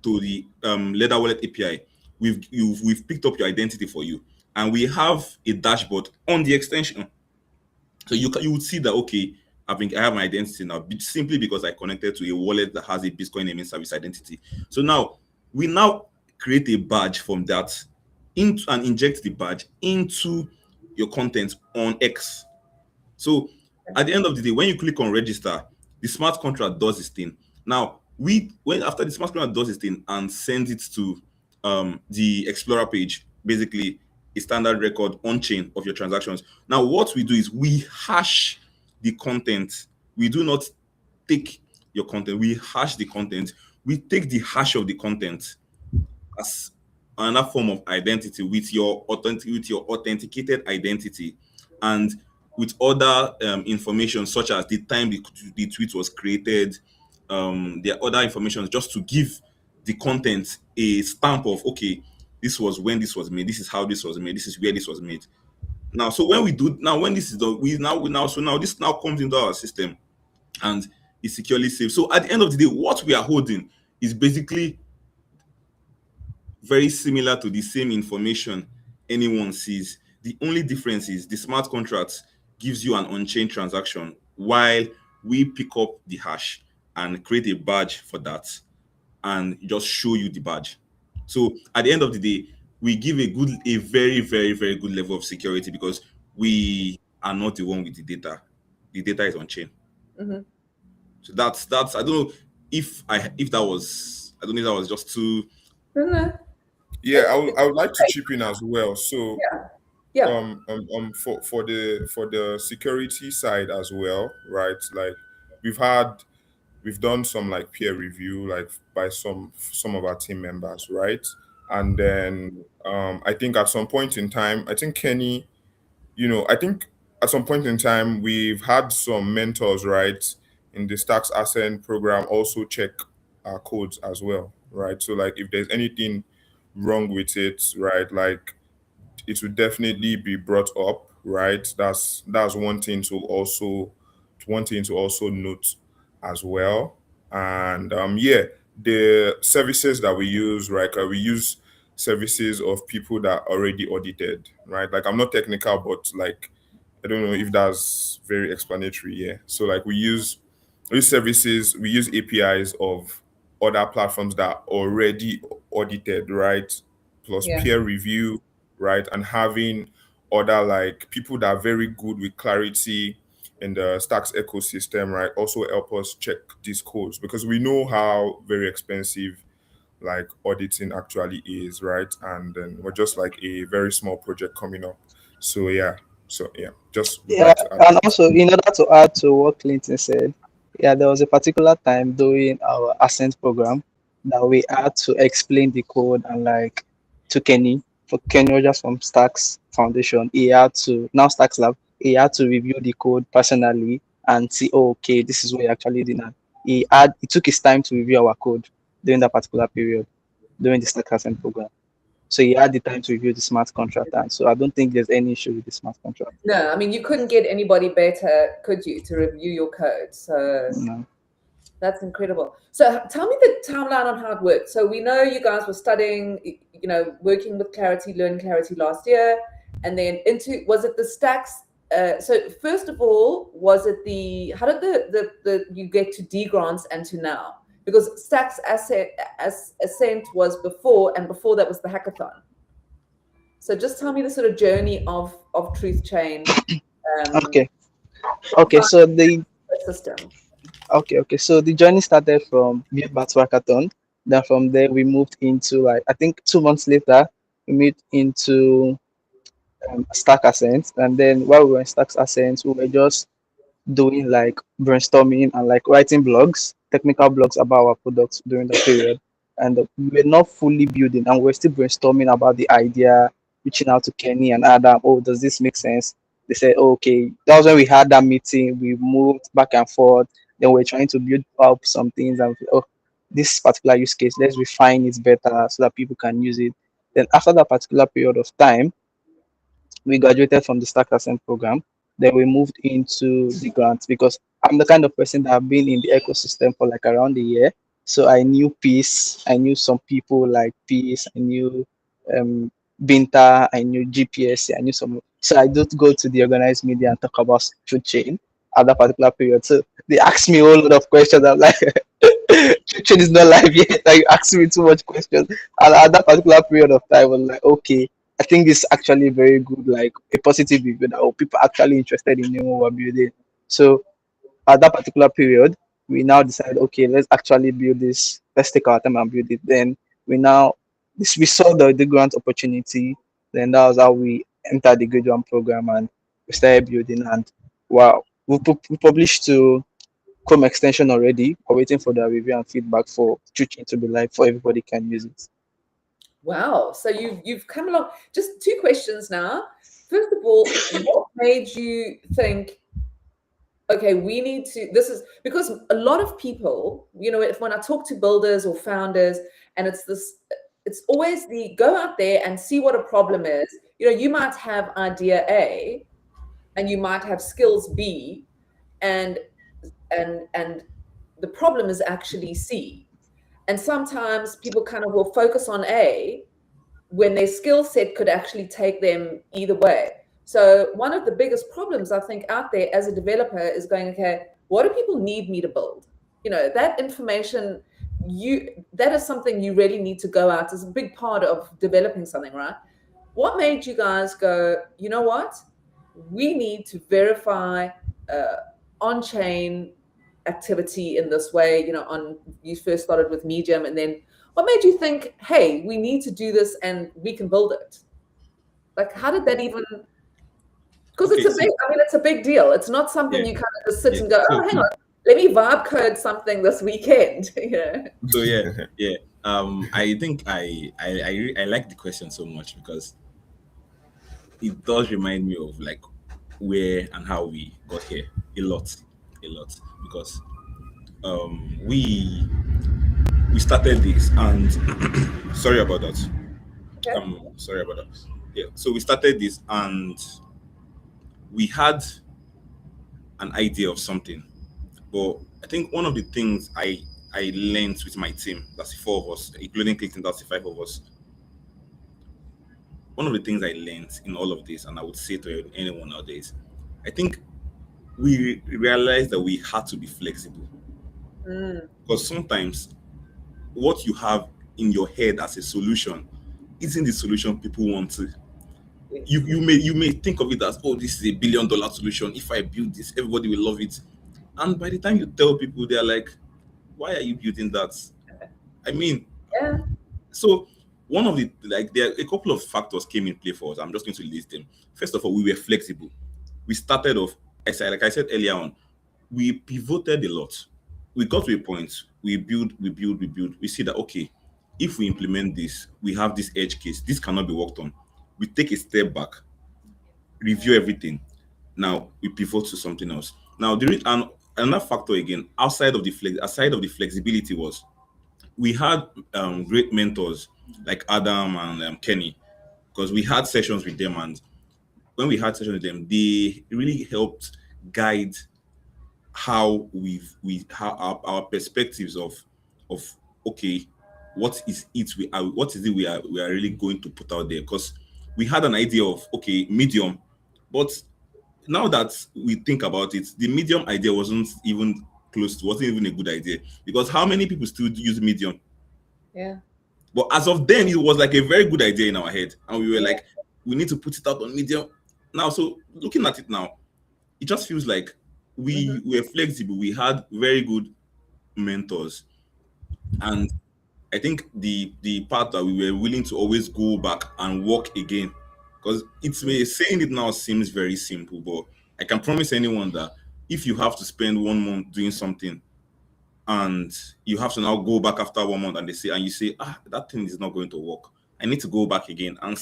to the Ledger Wallet API, we've picked up your identity for you, and we have a dashboard on the extension. So you would see that, okay, I have my identity now simply because I connected to a wallet that has a Bitcoin naming service identity. So now we now create a badge from that into and inject the badge into your content on X. So at the end of the day, when you click on register, the smart contract does its thing. Now, when after the smart contract does its thing and sends it to the Explorer page, basically a standard record on chain of your transactions. Now, what we do is we hash the content. We do not take your content, we hash the content. We take the hash of the content as another form of identity with your authenticated identity, and with other information such as the time the tweet was created. There are other information just to give the content a stamp of, okay, this was when this was made, this is how this was made, this is where this was made. Now, so when this is done, now this now comes into our system and is securely saved. So at the end of the day, what we are holding is basically very similar to the same information anyone sees. The only difference is the smart contract gives you an on-chain transaction, while we pick up the hash and create a badge for that and just show you the badge. So at the end of the day, we give a very, very, very good level of security because we are not the one with the data. The data is on chain. Mm-hmm. So that's I don't know if that was, I don't know if that was just too. Isn't it? Yeah, I would like to chip in as well. So Yeah. Yeah. for the security side as well, right? Like we've had we've done some like peer review, like by some of our team members, right? And then I think at some point in time, I think Kenny, I think at some point in time we've had some mentors, right, in the Stacks Ascent program also check our codes as well, right? So like if there's anything wrong with it, right, like it would definitely be brought up, right? That's one thing to also note as well. And yeah, the services that we use, right? We use services of people that are already audited, right? Like I'm not technical, but like I don't know if that's very explanatory. Yeah. So like we use services, we use APIs of other platforms that are already audited, right? Plus Yeah. peer review, right? And having other like people that are very good with clarity in the Stacks ecosystem, right? Also help us check these codes because we know how very expensive like auditing actually is, right? And then we're just like a very small project coming up. So yeah, just would Yeah, like to add and that. also in order to add to what Clinton said, yeah, there was a particular time during our Ascent program that we had to explain the code and like to Kenny, for Kenny Rogers from Stacks Foundation, he had to now Stacks Lab, he had to review the code personally and see, oh, okay, this is what he actually did. And he took his time to review our code during that particular period during the Stacks Ascent program. So he had the time to review the smart contract, and so I don't think there's any issue with the smart contract. No, I mean, you couldn't get anybody better, could you, to review your code? So No. that's incredible. So tell me the timeline on how it worked. So we know you guys were studying, working with Clarity, learning Clarity last year, and then was it the Stacks? So first of all, how did the you get to D grants and to now? Because Stacks Ascent was before, and before that was the hackathon. So just tell me the sort of journey of Truth Chain. Okay. Okay. So the System. okay. So the journey started from Build Back Hackathon. Then from there we moved into like I think 2 months later we moved into Stack Ascent. And then while we were in Stack Ascent, we were just doing like brainstorming and like writing blogs, technical blogs about our products during the period. And we were not fully building, and we're still brainstorming about the idea, reaching out to Kenny and Adam. Oh, does this make sense? They said, oh, okay. That was when we had that meeting. We moved back and forth. Then we're trying to build up some things, and oh, this particular use case, let's refine it better so that people can use it. Then after that particular period of time, we graduated from the Stack Ascent program. Then we moved into the grants because I'm the kind of person that have been in the ecosystem for like around a year. So I knew Peace, I knew some people like Peace, I knew um, Binta, I knew GPS, I knew some. So I don't go to the organized media and talk about food chain at that particular period. So they asked me a whole lot of questions. I'm like, food chain is not live yet. Like, you asked me too much questions. And at that particular period of time, I was like, okay, I think it's actually very good, like a positive review that oh, people are actually interested in what we're building. So at that particular period, we now decide, okay, let's actually build this. Let's take our time and build it. Then we saw the grant opportunity. Then that was how we entered the graduate program and we started building. And wow, we published to Chrome extension already. We're waiting for the review and feedback for Chuchin to be live for everybody can use it. Wow. So you've come along. Just 2 questions now. First of all, what made you think, okay, we need to, this is because a lot of people, when I talk to builders or founders, and it's always the go out there and see what a problem is. You might have idea A and you might have skills B, and the problem is actually C. And sometimes people kind of will focus on A when their skill set could actually take them either way. So one of the biggest problems I think out there as a developer is going, okay, what do people need me to build? That information, that is something you really need to go out as a big part of developing something, right? What made you guys go, you know what? We need to verify on-chain activity in this way. You first started with Medium, and then what made you think, hey, we need to do this and we can build it? Like, how did that even? Because it's a big deal. It's not something you kind of just sit and go, oh, hang on, let me vibe code something this weekend. So yeah. I think I like the question so much because it does remind me of like where and how we got here a lot, because we started this and sorry about that. Okay. Sorry about that. Yeah. So we started this and we had an idea of something, but I think one of the things I learned with my team, that's the four of us, including Clayton, that's the five of us. One of the things I learned in all of this, and I would say to anyone nowadays, I think we realized that we had to be flexible Mm, because sometimes what you have in your head as a solution isn't the solution people want to. yes. You may think of it as, oh, this is a $1 billion solution. If I build this, everybody will love it. And by the time you tell people, they're like, why are you building that? I mean, Yeah. so one of the like there are a couple of factors came in play for us. I'm just going to list them. First of all, we were flexible. We started off, like I said earlier on, we pivoted a lot. We got to a point, we build. We see that okay, if we implement this, we have this edge case. This cannot be worked on. We take a step back, review everything. Now we pivot to something else. Now and another factor again, aside of the flexibility was we had great mentors like Adam and Kenny, because we had sessions with them, and when we had sessions with them, they really helped guide how how our perspectives of okay, what is it we are really going to put out there, because we had an idea of okay, medium, but now that we think about it, the medium idea wasn't even a good idea, because how many people still use medium? Yeah. But as of then, it was like a very good idea in our head, and we were Yeah. like, we need to put it out on medium now. So looking at it now, it just feels like Hmm. we were flexible. We had very good mentors, and I think the part that we were willing to always go back and work again, because it's saying it now seems very simple, but I can promise anyone that if you have to spend 1 month doing something and you have to now go back after 1 month and you say, that thing is not going to work, I need to go back again and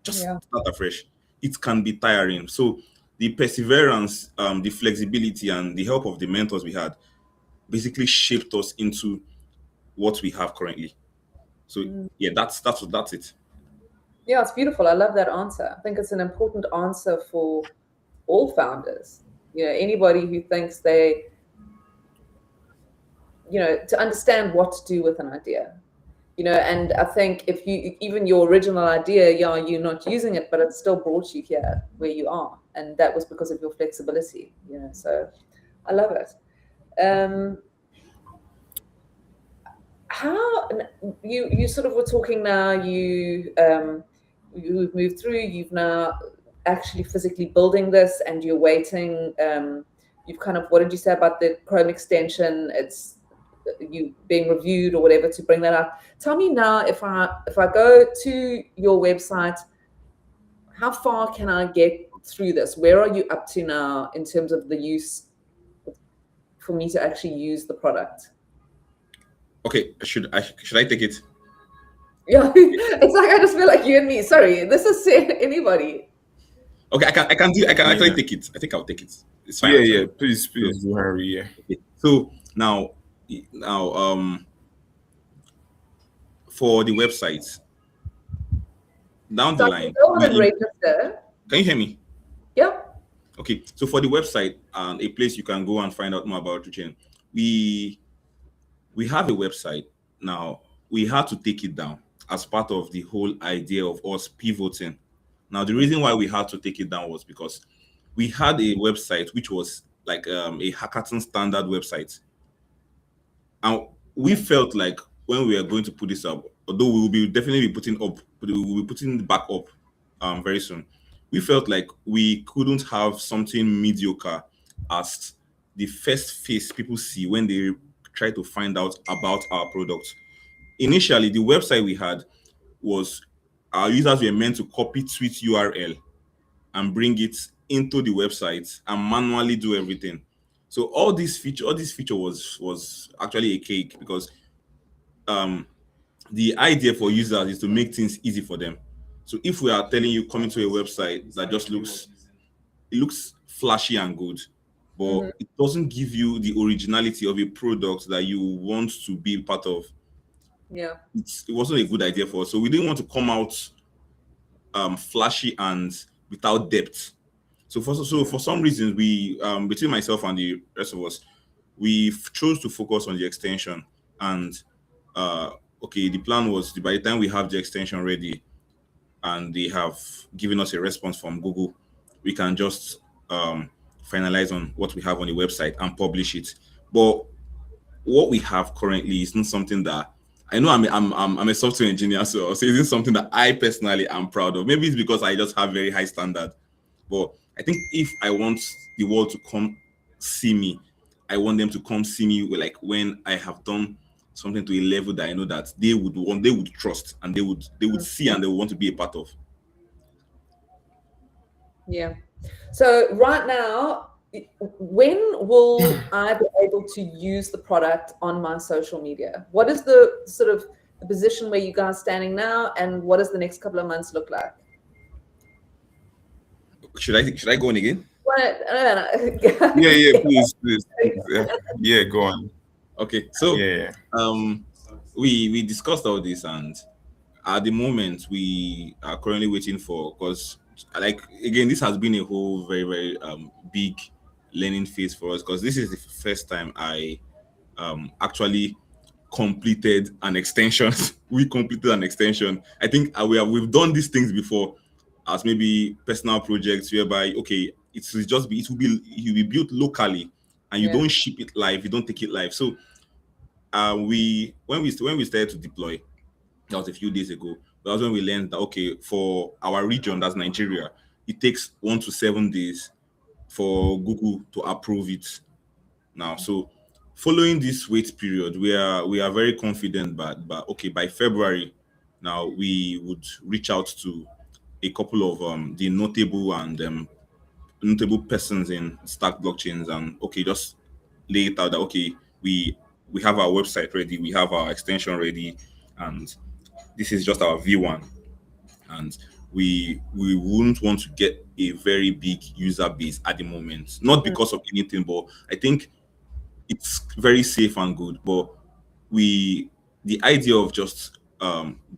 just Yeah. start afresh, it can be tiring. So the perseverance, the flexibility, and the help of the mentors we had basically shaped us into what we have currently. So Mm. yeah, that's it. Yeah, it's beautiful. I love that answer. I think it's an important answer for all founders. Anybody who thinks to understand what to do with an idea. And I think if even your original idea, yeah, you're not using it, but it still brought you here where you are. And that was because of your flexibility, so I love it. Um, how you sort of were talking now, you've moved through, you've now actually physically building this and you're waiting. You've kind of, what did you say about the Chrome extension? It's you being reviewed or whatever to bring that up. Tell me now, if I go to your website, how far can I get through this? Where are you up to now in terms of the use for me to actually use the product? Okay, should I take it? Yeah, it's like I just feel like you and me. Sorry, this is anybody. Okay, I can actually Yeah. take it. I think I'll take it. It's fine Yeah, yeah. actually. Please So, do hurry. Yeah. okay. So now for the website down the So I can line, go on and register. can you hear me? Yeah. Okay, so for the website and a place you can go and find out more about Chain, we have a website now. We had to take it down as part of the whole idea of us pivoting. Now, the reason why we had to take it down was because we had a website which was like a hackathon standard website, and we felt like when we are going to put this up, although we will be definitely be putting up, we will be putting it back up very soon. We felt like we couldn't have something mediocre as the first face people see when they try to find out about our product. Initially, the website we had was our users were meant to copy tweet URL and bring it into the website and manually do everything. So all this feature was actually a cake, because the idea for users is to make things easy for them. So if we are telling you coming to a website that just looks flashy and good, but it doesn't give you the originality of a product that you want to be part of, Yeah. it wasn't a good idea for us. So we didn't want to come out flashy and without depth. So for some reasons, we between myself and the rest of us, we chose to focus on the extension. And okay, the plan was, by the time we have the extension ready and they have given us a response from Google, we can just finalize on what we have on the website and publish it. But what we have currently is not something that I know. I'm a software engineer, so it isn't something that I personally am proud of. Maybe it's because I just have very high standard. But I think if I want the world to come see me, I want them to come see me like when I have done something to a level that I know that they would trust, and they would see, and they would want to be a part of. Yeah. So right now, when will I be able to use the product on my social media? What is the sort of the position where you guys standing now, and what does the next couple of months look like? Should I go on again? Yeah, please. Yeah, go on. Okay, so Yeah. we discussed all this, and at the moment we are currently waiting for, because like again, this has been a whole very very big learning phase for us, because this is the first time I actually completed an extension. We completed an extension. I think we've done these things before as maybe personal projects, whereby okay, it will be built locally, and you Yeah. don't ship it live, you don't take it live. So when we started to deploy, that was a few days ago. That was when we learned that okay, for our region, that's Nigeria, it takes 1 to 7 days for Google to approve it now. So following this wait period, we are very confident, but okay, by February now we would reach out to a couple of the notable persons in Stack blockchains, and okay, just lay it out that okay, we have our website ready, we have our extension ready, and this is just our V1. And we wouldn't want to get a very big user base at the moment, not because of anything, but I think it's very safe and good. But the idea of just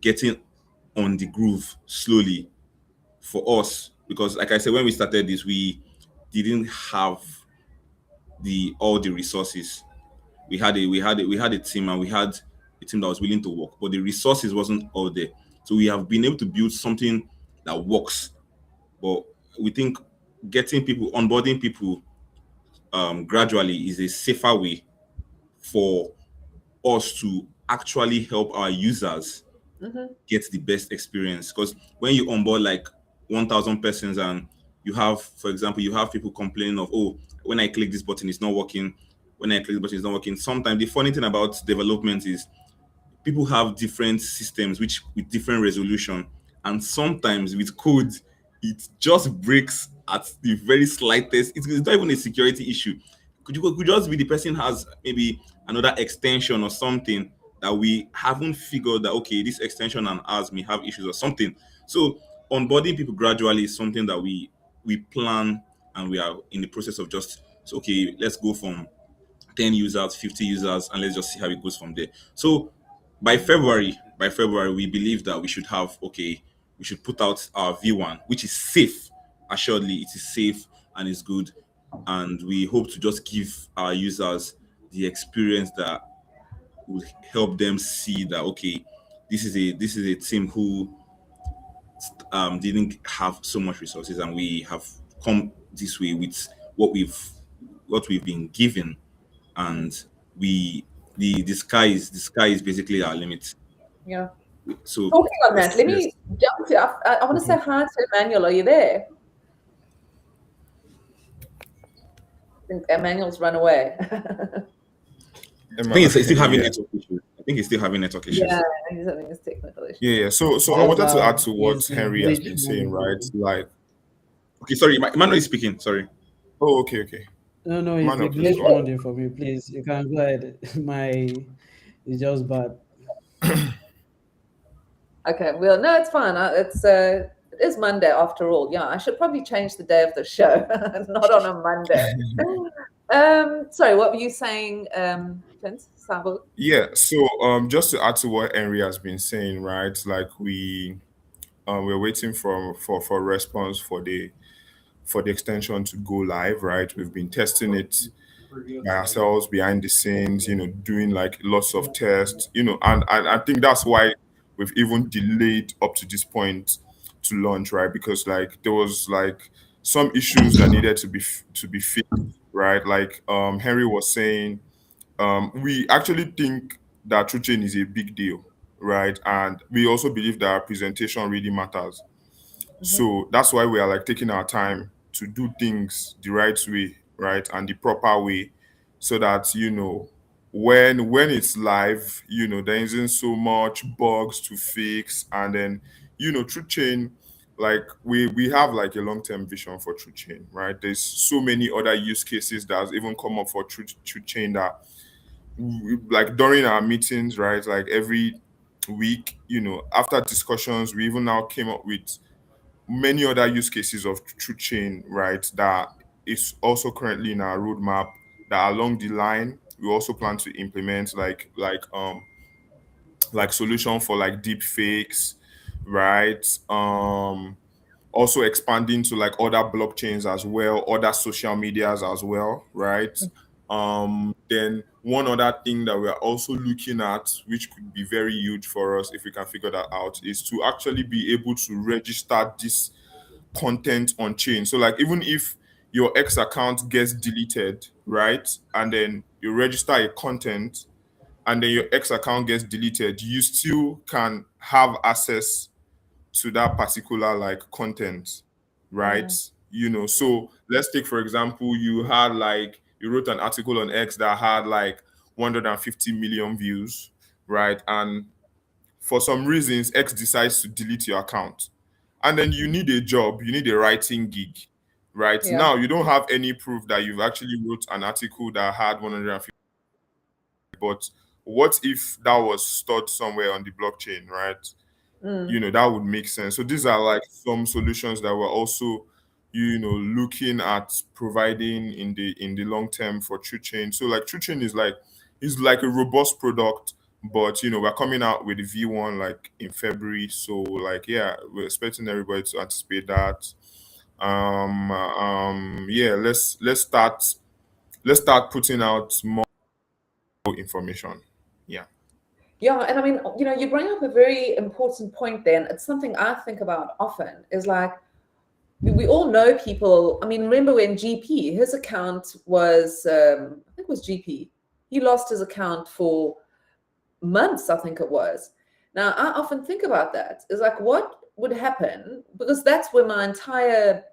getting on the groove slowly for us, because like I said, when we started this, we didn't have all the resources. We had a team, and we had a team that was willing to work, but the resources wasn't all there. So we have been able to build something that works. But we think onboarding people gradually is a safer way for us to actually help our users get the best experience. Because when you onboard like 1,000 persons, and you have, for example, you have people complaining of, oh, when I click this button, it's not working. When I click this button, it's not working. Sometimes the funny thing about development is people have different systems which with different resolution, and sometimes with code it just breaks at the very slightest. It's not even a security issue. Could just be the person has maybe another extension or something that we haven't figured that okay, this extension and ours may have issues or something. So onboarding people gradually is something that we plan, and we are in the process of just so okay, let's go from 10 users, 50 users, and let's just see how it goes from there. So by February, we believe that we should put out our V1, which is safe. Assuredly, it is safe and it's good. And we hope to just give our users the experience that will help them see that okay, this is a team who didn't have so much resources, and we have come this way with what we've been given, and we the sky is basically our limit. Yeah. So Talking on that, let yes. me jump to. I want to say hi to Emmanuel. Are you there? I think Emmanuel's run away. I think it's still having Yeah. network issues. I think it's still having network issues. Yeah, he's having his technical issue. Yeah. So I Yes, wanted to add to what yes, Henry has glitch been saying, right? moment. Like, Okay, sorry, Emmanuel is speaking. Sorry. oh, okay. No, no, it's Mano, a please glitch go on. Monday for me. Please, you can go ahead. My it's just bad. Okay, well, no, it's fine. It is Monday after all. Yeah, I should probably change the day of the show, not on a Monday. Sorry, what were you saying, Vince? Sabo? Yeah, so just to add to what Henry has been saying, right? Like we're waiting for response for the extension to go live, right? We've been testing it by ourselves behind the scenes, doing like lots of tests, and I think that's why we've even delayed up to this point to launch, right? Because like there was like some issues that needed to be fixed, right? Like Henry was saying, we actually think that true chain is a big deal, right? And we also believe that our presentation really matters. Mm-hmm. So that's why we are like taking our time to do things the right way, right? And the proper way so that, when it's live, there isn't so much bugs to fix. And then, True Chain, like we have like a long-term vision for True Chain, right? There's so many other use cases that has even come up for True Chain that like during our meetings, right? Like every week, after discussions, we even now came up with many other use cases of true chain, right? That is also currently in our roadmap. That along the line, we also plan to implement like solution for like deep fakes, right? Also expanding to like other blockchains as well, other social medias as well, right? Then one other thing that we're also looking at, which could be very huge for us if we can figure that out, is to actually be able to register this content on chain. So like even if your X account gets deleted, right? And then you register a content and then your X account gets deleted, you still can have access to that particular like content, right? Mm, So let's take for example, you wrote an article on X that had like 150 million views, right? And for some reasons, X decides to delete your account. And then you need a job, you need a writing gig, right? yeah. Now you don't have any proof that you've actually wrote an article that had 150, but what if that was stored somewhere on the blockchain, right? Mm. That would make sense. So these are like some solutions that we're also looking at providing in the long term for true chain. So like true chain is like a robust product, but we're coming out with the V1 like in February. So like yeah, we're expecting everybody to anticipate that. Yeah, let's start putting out more information. Yeah. Yeah, and I mean, you bring up a very important point then. It's something I think about often is like, we all know people. I mean, remember when GP, his account was, I think it was GP. He lost his account for months, I think it was. Now, I often think about that. Is like, what would happen? Because that's where my entire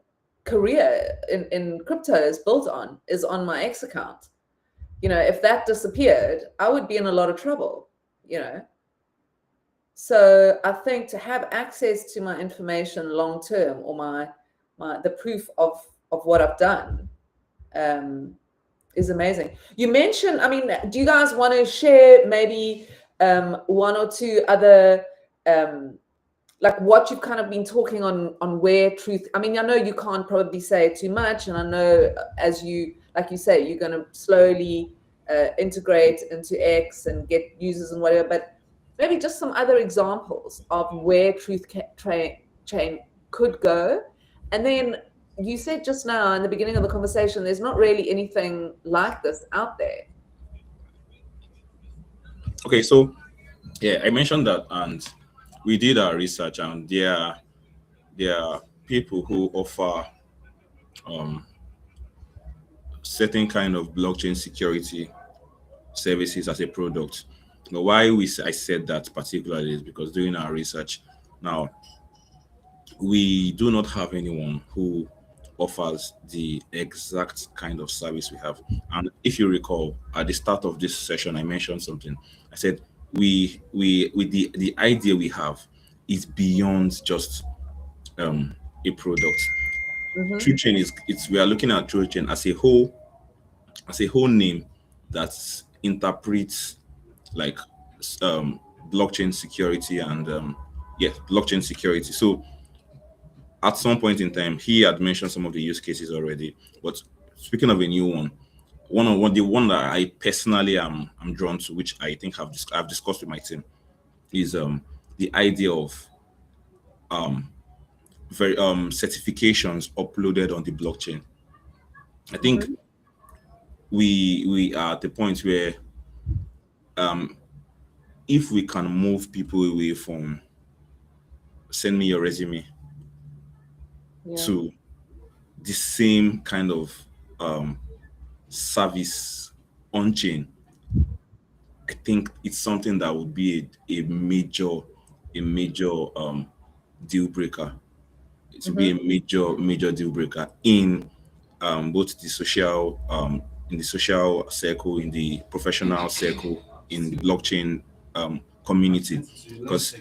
career in crypto is on my X account. If that disappeared, I would be in a lot of trouble, you know. So I think to have access to my information long term, or the proof of what I've done, is amazing. You mentioned, I mean, do you guys want to share maybe one or two other like what you've kind of been talking on where truth, I mean, I know you can't probably say too much, and I know as you, like you say, you're going to slowly integrate into X and get users and whatever, but maybe just some other examples of where truth chain could go. And then you said just now in the beginning of the conversation, there's not really anything like this out there. Okay, so yeah, I mentioned that, and we did our research, and there are people who offer um, certain kind of blockchain security services as a product. Now, I said that particularly is because during our research, now we do not have anyone who offers the exact kind of service we have. And if you recall, at the start of this session, I mentioned something. I said we with the idea we have is beyond just a product. Mm-hmm. True chain is it's we are looking at true chain as a whole as a whole name that interprets like blockchain security and blockchain security. So at some point in time, he had mentioned some of the use cases already. But speaking of a new the one that I personally am drawn to, which I think I've discussed with my team, is the idea of very certifications uploaded on the blockchain. I think we are at the point where if we can move people away from send me your resume to the same kind of service on chain, I think it's something that would be a major deal breaker. It would be a major deal breaker in both the social in the social circle, in the professional circle, in the blockchain community, because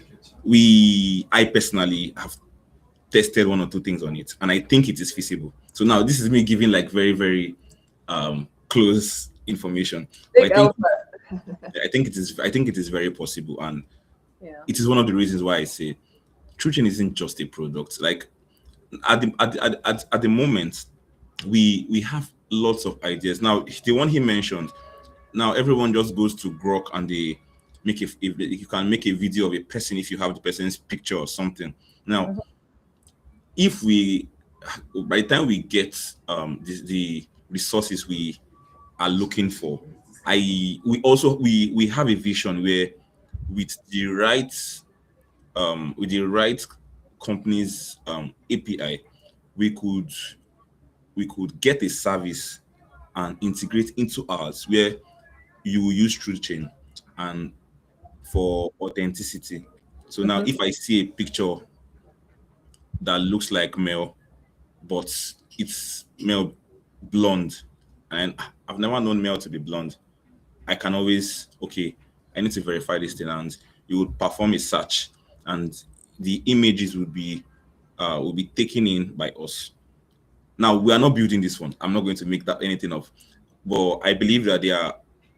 I personally have tested one or two things on it, and I think it is feasible. So now this is me giving like very, very close information. But I think it is very possible, and it is one of the reasons why I say TrueChain isn't just a product. Like at the moment, we have lots of ideas. Now the one he mentioned, now everyone just goes to Grok and they make if you can make a video of a person if you have the person's picture or something. Now if we by the time we get the resources we are looking for, we have a vision where with the right company's API, we could get a service and integrate into ours where you will use TrueChain and for authenticity. So now if I see a picture that looks like Mel, but it's Mel blonde, and I've never known Mel to be blonde, I can always, I need to verify this thing, and you would perform a search, and the images will be taken in by us. Now we are not building this one. I'm not going to make that anything of, but I believe that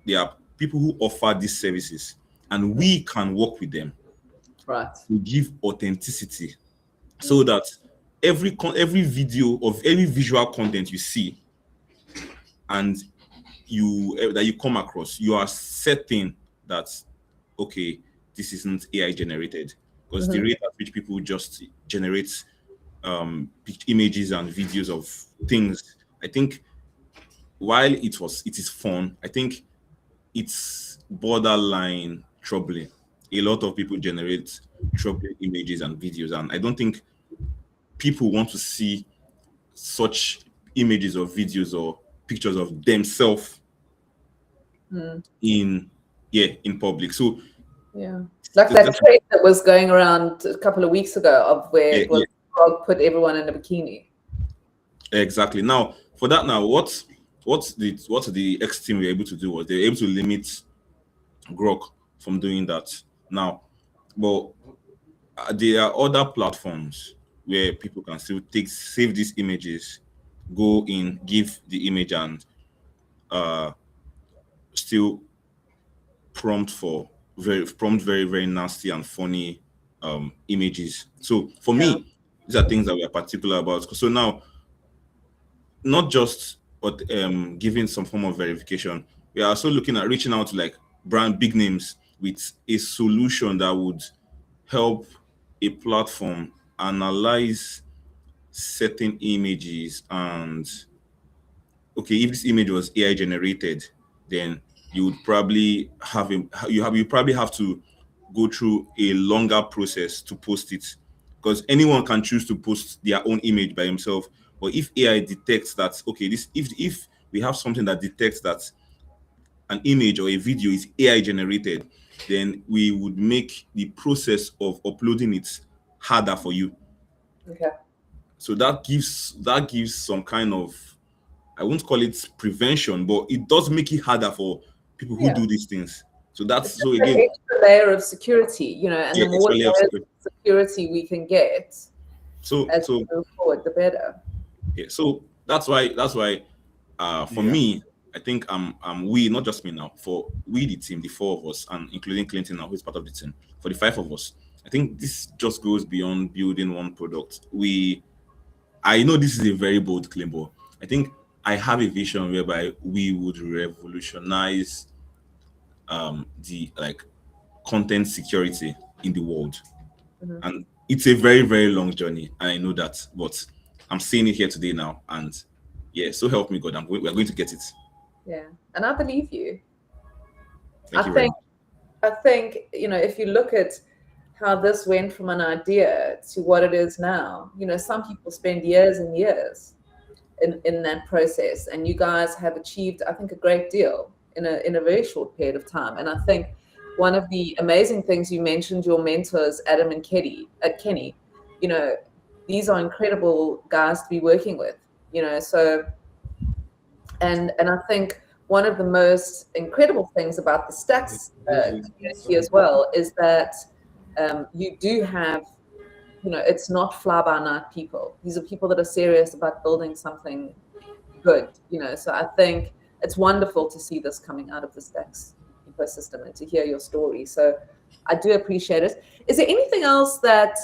there are people who offer these services, and we can work with them to give authenticity, so that every video of every visual content you see and that you come across, you are certain that this isn't AI generated, because the rate at which people just generate images and videos of things, I think while it is fun, I think it's borderline troubling. A lot of people generate troubling images and videos, and I don't think people want to see such images or videos or pictures of themselves in public. So like that trend that was going around a couple of weeks ago of where it was put everyone in a bikini. Exactly. Now for that, what the X team were able to do was they were able to limit Grok from doing that. Now, but there are other platforms where people can still save these images, go in, give the image, and still prompt very, very nasty and funny images. So for me, these are things that we are particular about. So now, not just giving some form of verification, we are also looking at reaching out to like brand big names with a solution that would help a platform analyze certain images, and if this image was AI generated, then you would probably you probably have to go through a longer process to post it, because anyone can choose to post their own image by himself. But if AI detects that if we have something that detects that an image or a video is AI generated, then we would make the process of uploading it harder for you. So that gives some kind of, I won't call it prevention, but it does make it harder for people who do these things. So that's it's again an extra layer of security, and the more layers of security we can get, as we move forward, the better. So that's why for me, I think we, not just me now, for we the team, the four of us, and including Clinton now, who's part of the team, for the five of us, I think this just goes beyond building one product. I know this is a very bold claim, but I think I have a vision whereby we would revolutionize the like content security in the world. And it's a very, very long journey. And I know that, but I'm seeing it here today now. And yeah, so help me God, we're going to get it. Yeah, and I believe you. Thank you very much. I think, you know, if you look at how this went from an idea to what it is now, you know, some people spend years and years in that process, and you guys have achieved, I think, a great deal in a very short period of time. And I think one of the amazing things, you mentioned your mentors, Adam and Kenny, you know, these are incredible guys to be working with, you know, so, and I think one of the most incredible things about the Stacks community as well is that you do have, you know, it's not fly by night people. These are people that are serious about building something good, you know. So I think it's wonderful to see this coming out of the Stacks ecosystem and to hear your story. So I do appreciate it. Is there anything else that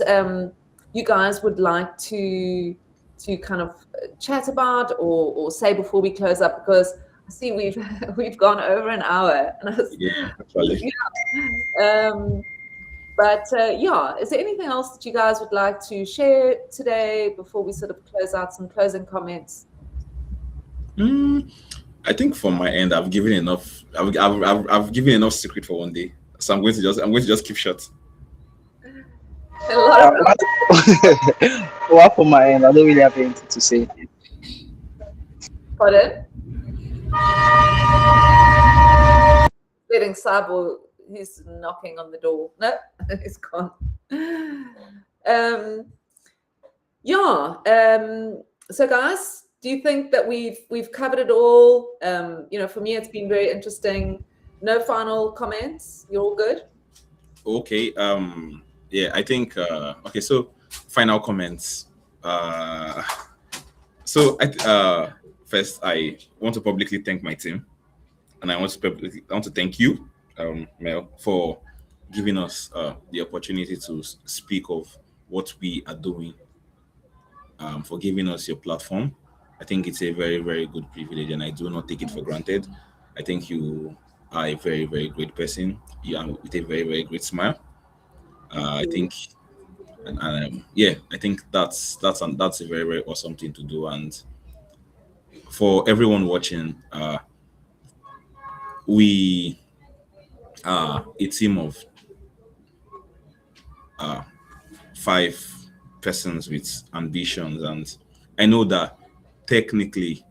you guys would like to kind of chat about or say before we close up? Because I see we've gone over an hour. And Yeah, actually. But yeah, is there anything else that you guys would like to share today before we sort of close out, some closing comments? I think from my end, I've given enough. I've given enough secret for one day, so I'm going to just keep short. A lot of Well, from my end, I don't really have anything to say. pardon. Getting Sabo, he's knocking on the door. No, he's gone. So guys, do you think that we've covered it all? You know, for me, it's been very interesting. No final comments. You're all good? Okay. Yeah, I think. Okay. So, final comments. First, I want to publicly thank my team, and I want to thank you, Mel, for giving us the opportunity to speak of what we are doing. For giving us your platform. I think it's a very, very good privilege, and I do not take it for granted. I think you are a very, very great person. You are with a very, very great smile. I think, yeah, I think that's a very, very awesome thing to do. And for everyone watching, we are a team of 5 persons with ambitions, and I know that technically,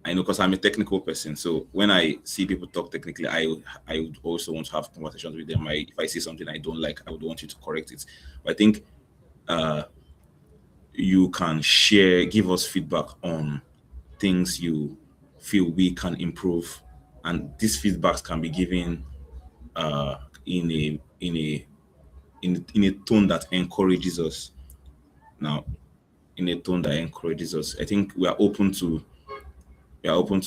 I know because I'm a technical person. So when I see people talk technically, I would also want to have conversations with them. If I see something I don't like, I would want you to correct it. But I think you can give us feedback on things you feel we can improve, and these feedbacks can be given in a tone that encourages us. Now, in a tone that encourages us, I think we are open to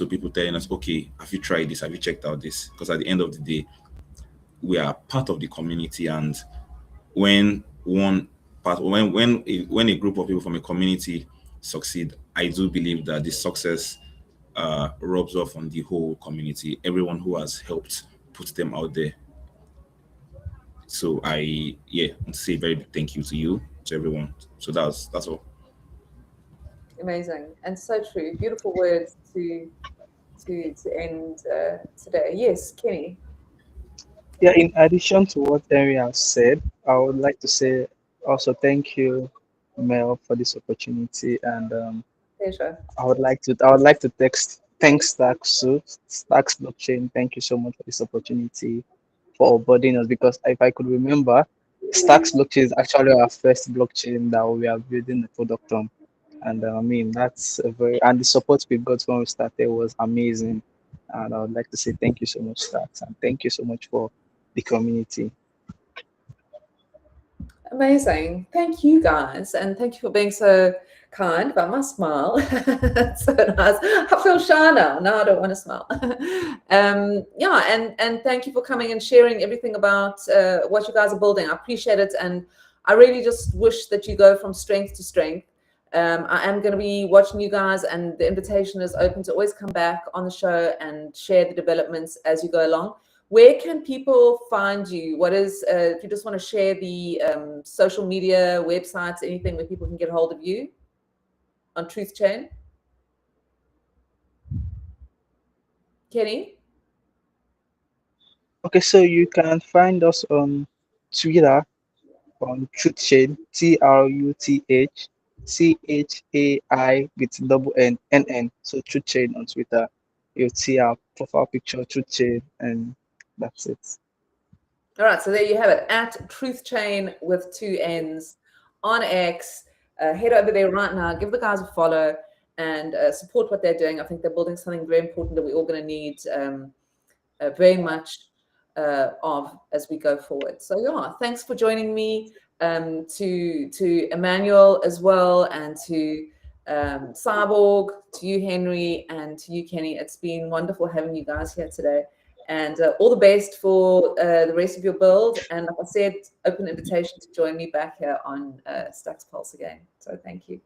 people telling us, okay, have you tried this? Have you checked out this? Because at the end of the day, we are part of the community, and when when a group of people from a community succeed, I do believe that the success rubs off on the whole community, everyone who has helped put them out there. So I want to say a very big thank you to you, to everyone. So that's all. Amazing and so true. Beautiful words to end today. Yes, Kenny. Yeah, in addition to what Henry has said, I would like to say also thank you, Mel, for this opportunity, and Pleasure. I would like to thank Stacks too, Stacks Blockchain. Thank you so much for this opportunity for onboarding us, because if I could remember, Stacks Blockchain is actually our first blockchain that we are building the product on. And I mean, that's a and the support we got when we started was amazing. And I would like to say thank you so much, Stacks, and thank you so much for the community. Amazing. Thank you guys. And thank you for being so kind about my smile. It's so nice. I feel shy now. Now I don't want to smile. Yeah, and thank you for coming and sharing everything about what you guys are building. I appreciate it. And I really just wish that you go from strength to strength. I am going to be watching you guys, and the invitation is open to always come back on the show and share the developments as you go along. Where can people find you? What is, if you just want to share the social media, websites, anything where people can get a hold of you on Truth Chain? Kenny? Okay, so you can find us on Twitter on TruthChain, TruthChai with double N. So TruthChain on Twitter. You'll see our profile picture, TruthChain, and that's it. All right, so there you have it, at Truth Chain with 2 N's on X. Head over there right now, give the guys a follow, and support what they're doing. I think they're building something very important that we're all going to need very much of as we go forward. So yeah, thanks for joining me, to Emmanuel as well, and to Cyborg, to you Henry, and to you Kenny. It's been wonderful having you guys here today, and all the best for the rest of your build. And like I said, open invitation to join me back here on Stacks Pulse again. So thank you.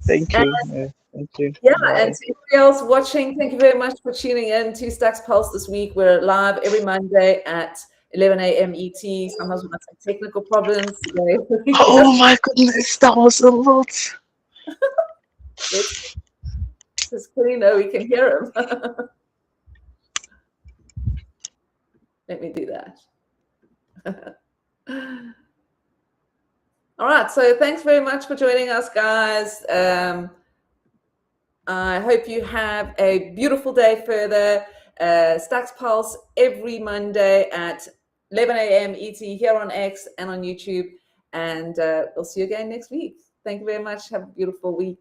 Thank you. Thank you. Yeah, Bye. and to everybody else watching, thank you very much for tuning in to Stacks Pulse this week. We're live every Monday at 11 a.m. ET. Sometimes we have some technical problems today. Oh my goodness, that was a lot. Does Kenny know we can hear him? Let me do that. All right, so thanks very much for joining us, guys. I hope you have a beautiful day further. Stacks Pulse every Monday at 11 a.m. ET here on X and on YouTube. And we'll see you again next week. Thank you very much. Have a beautiful week.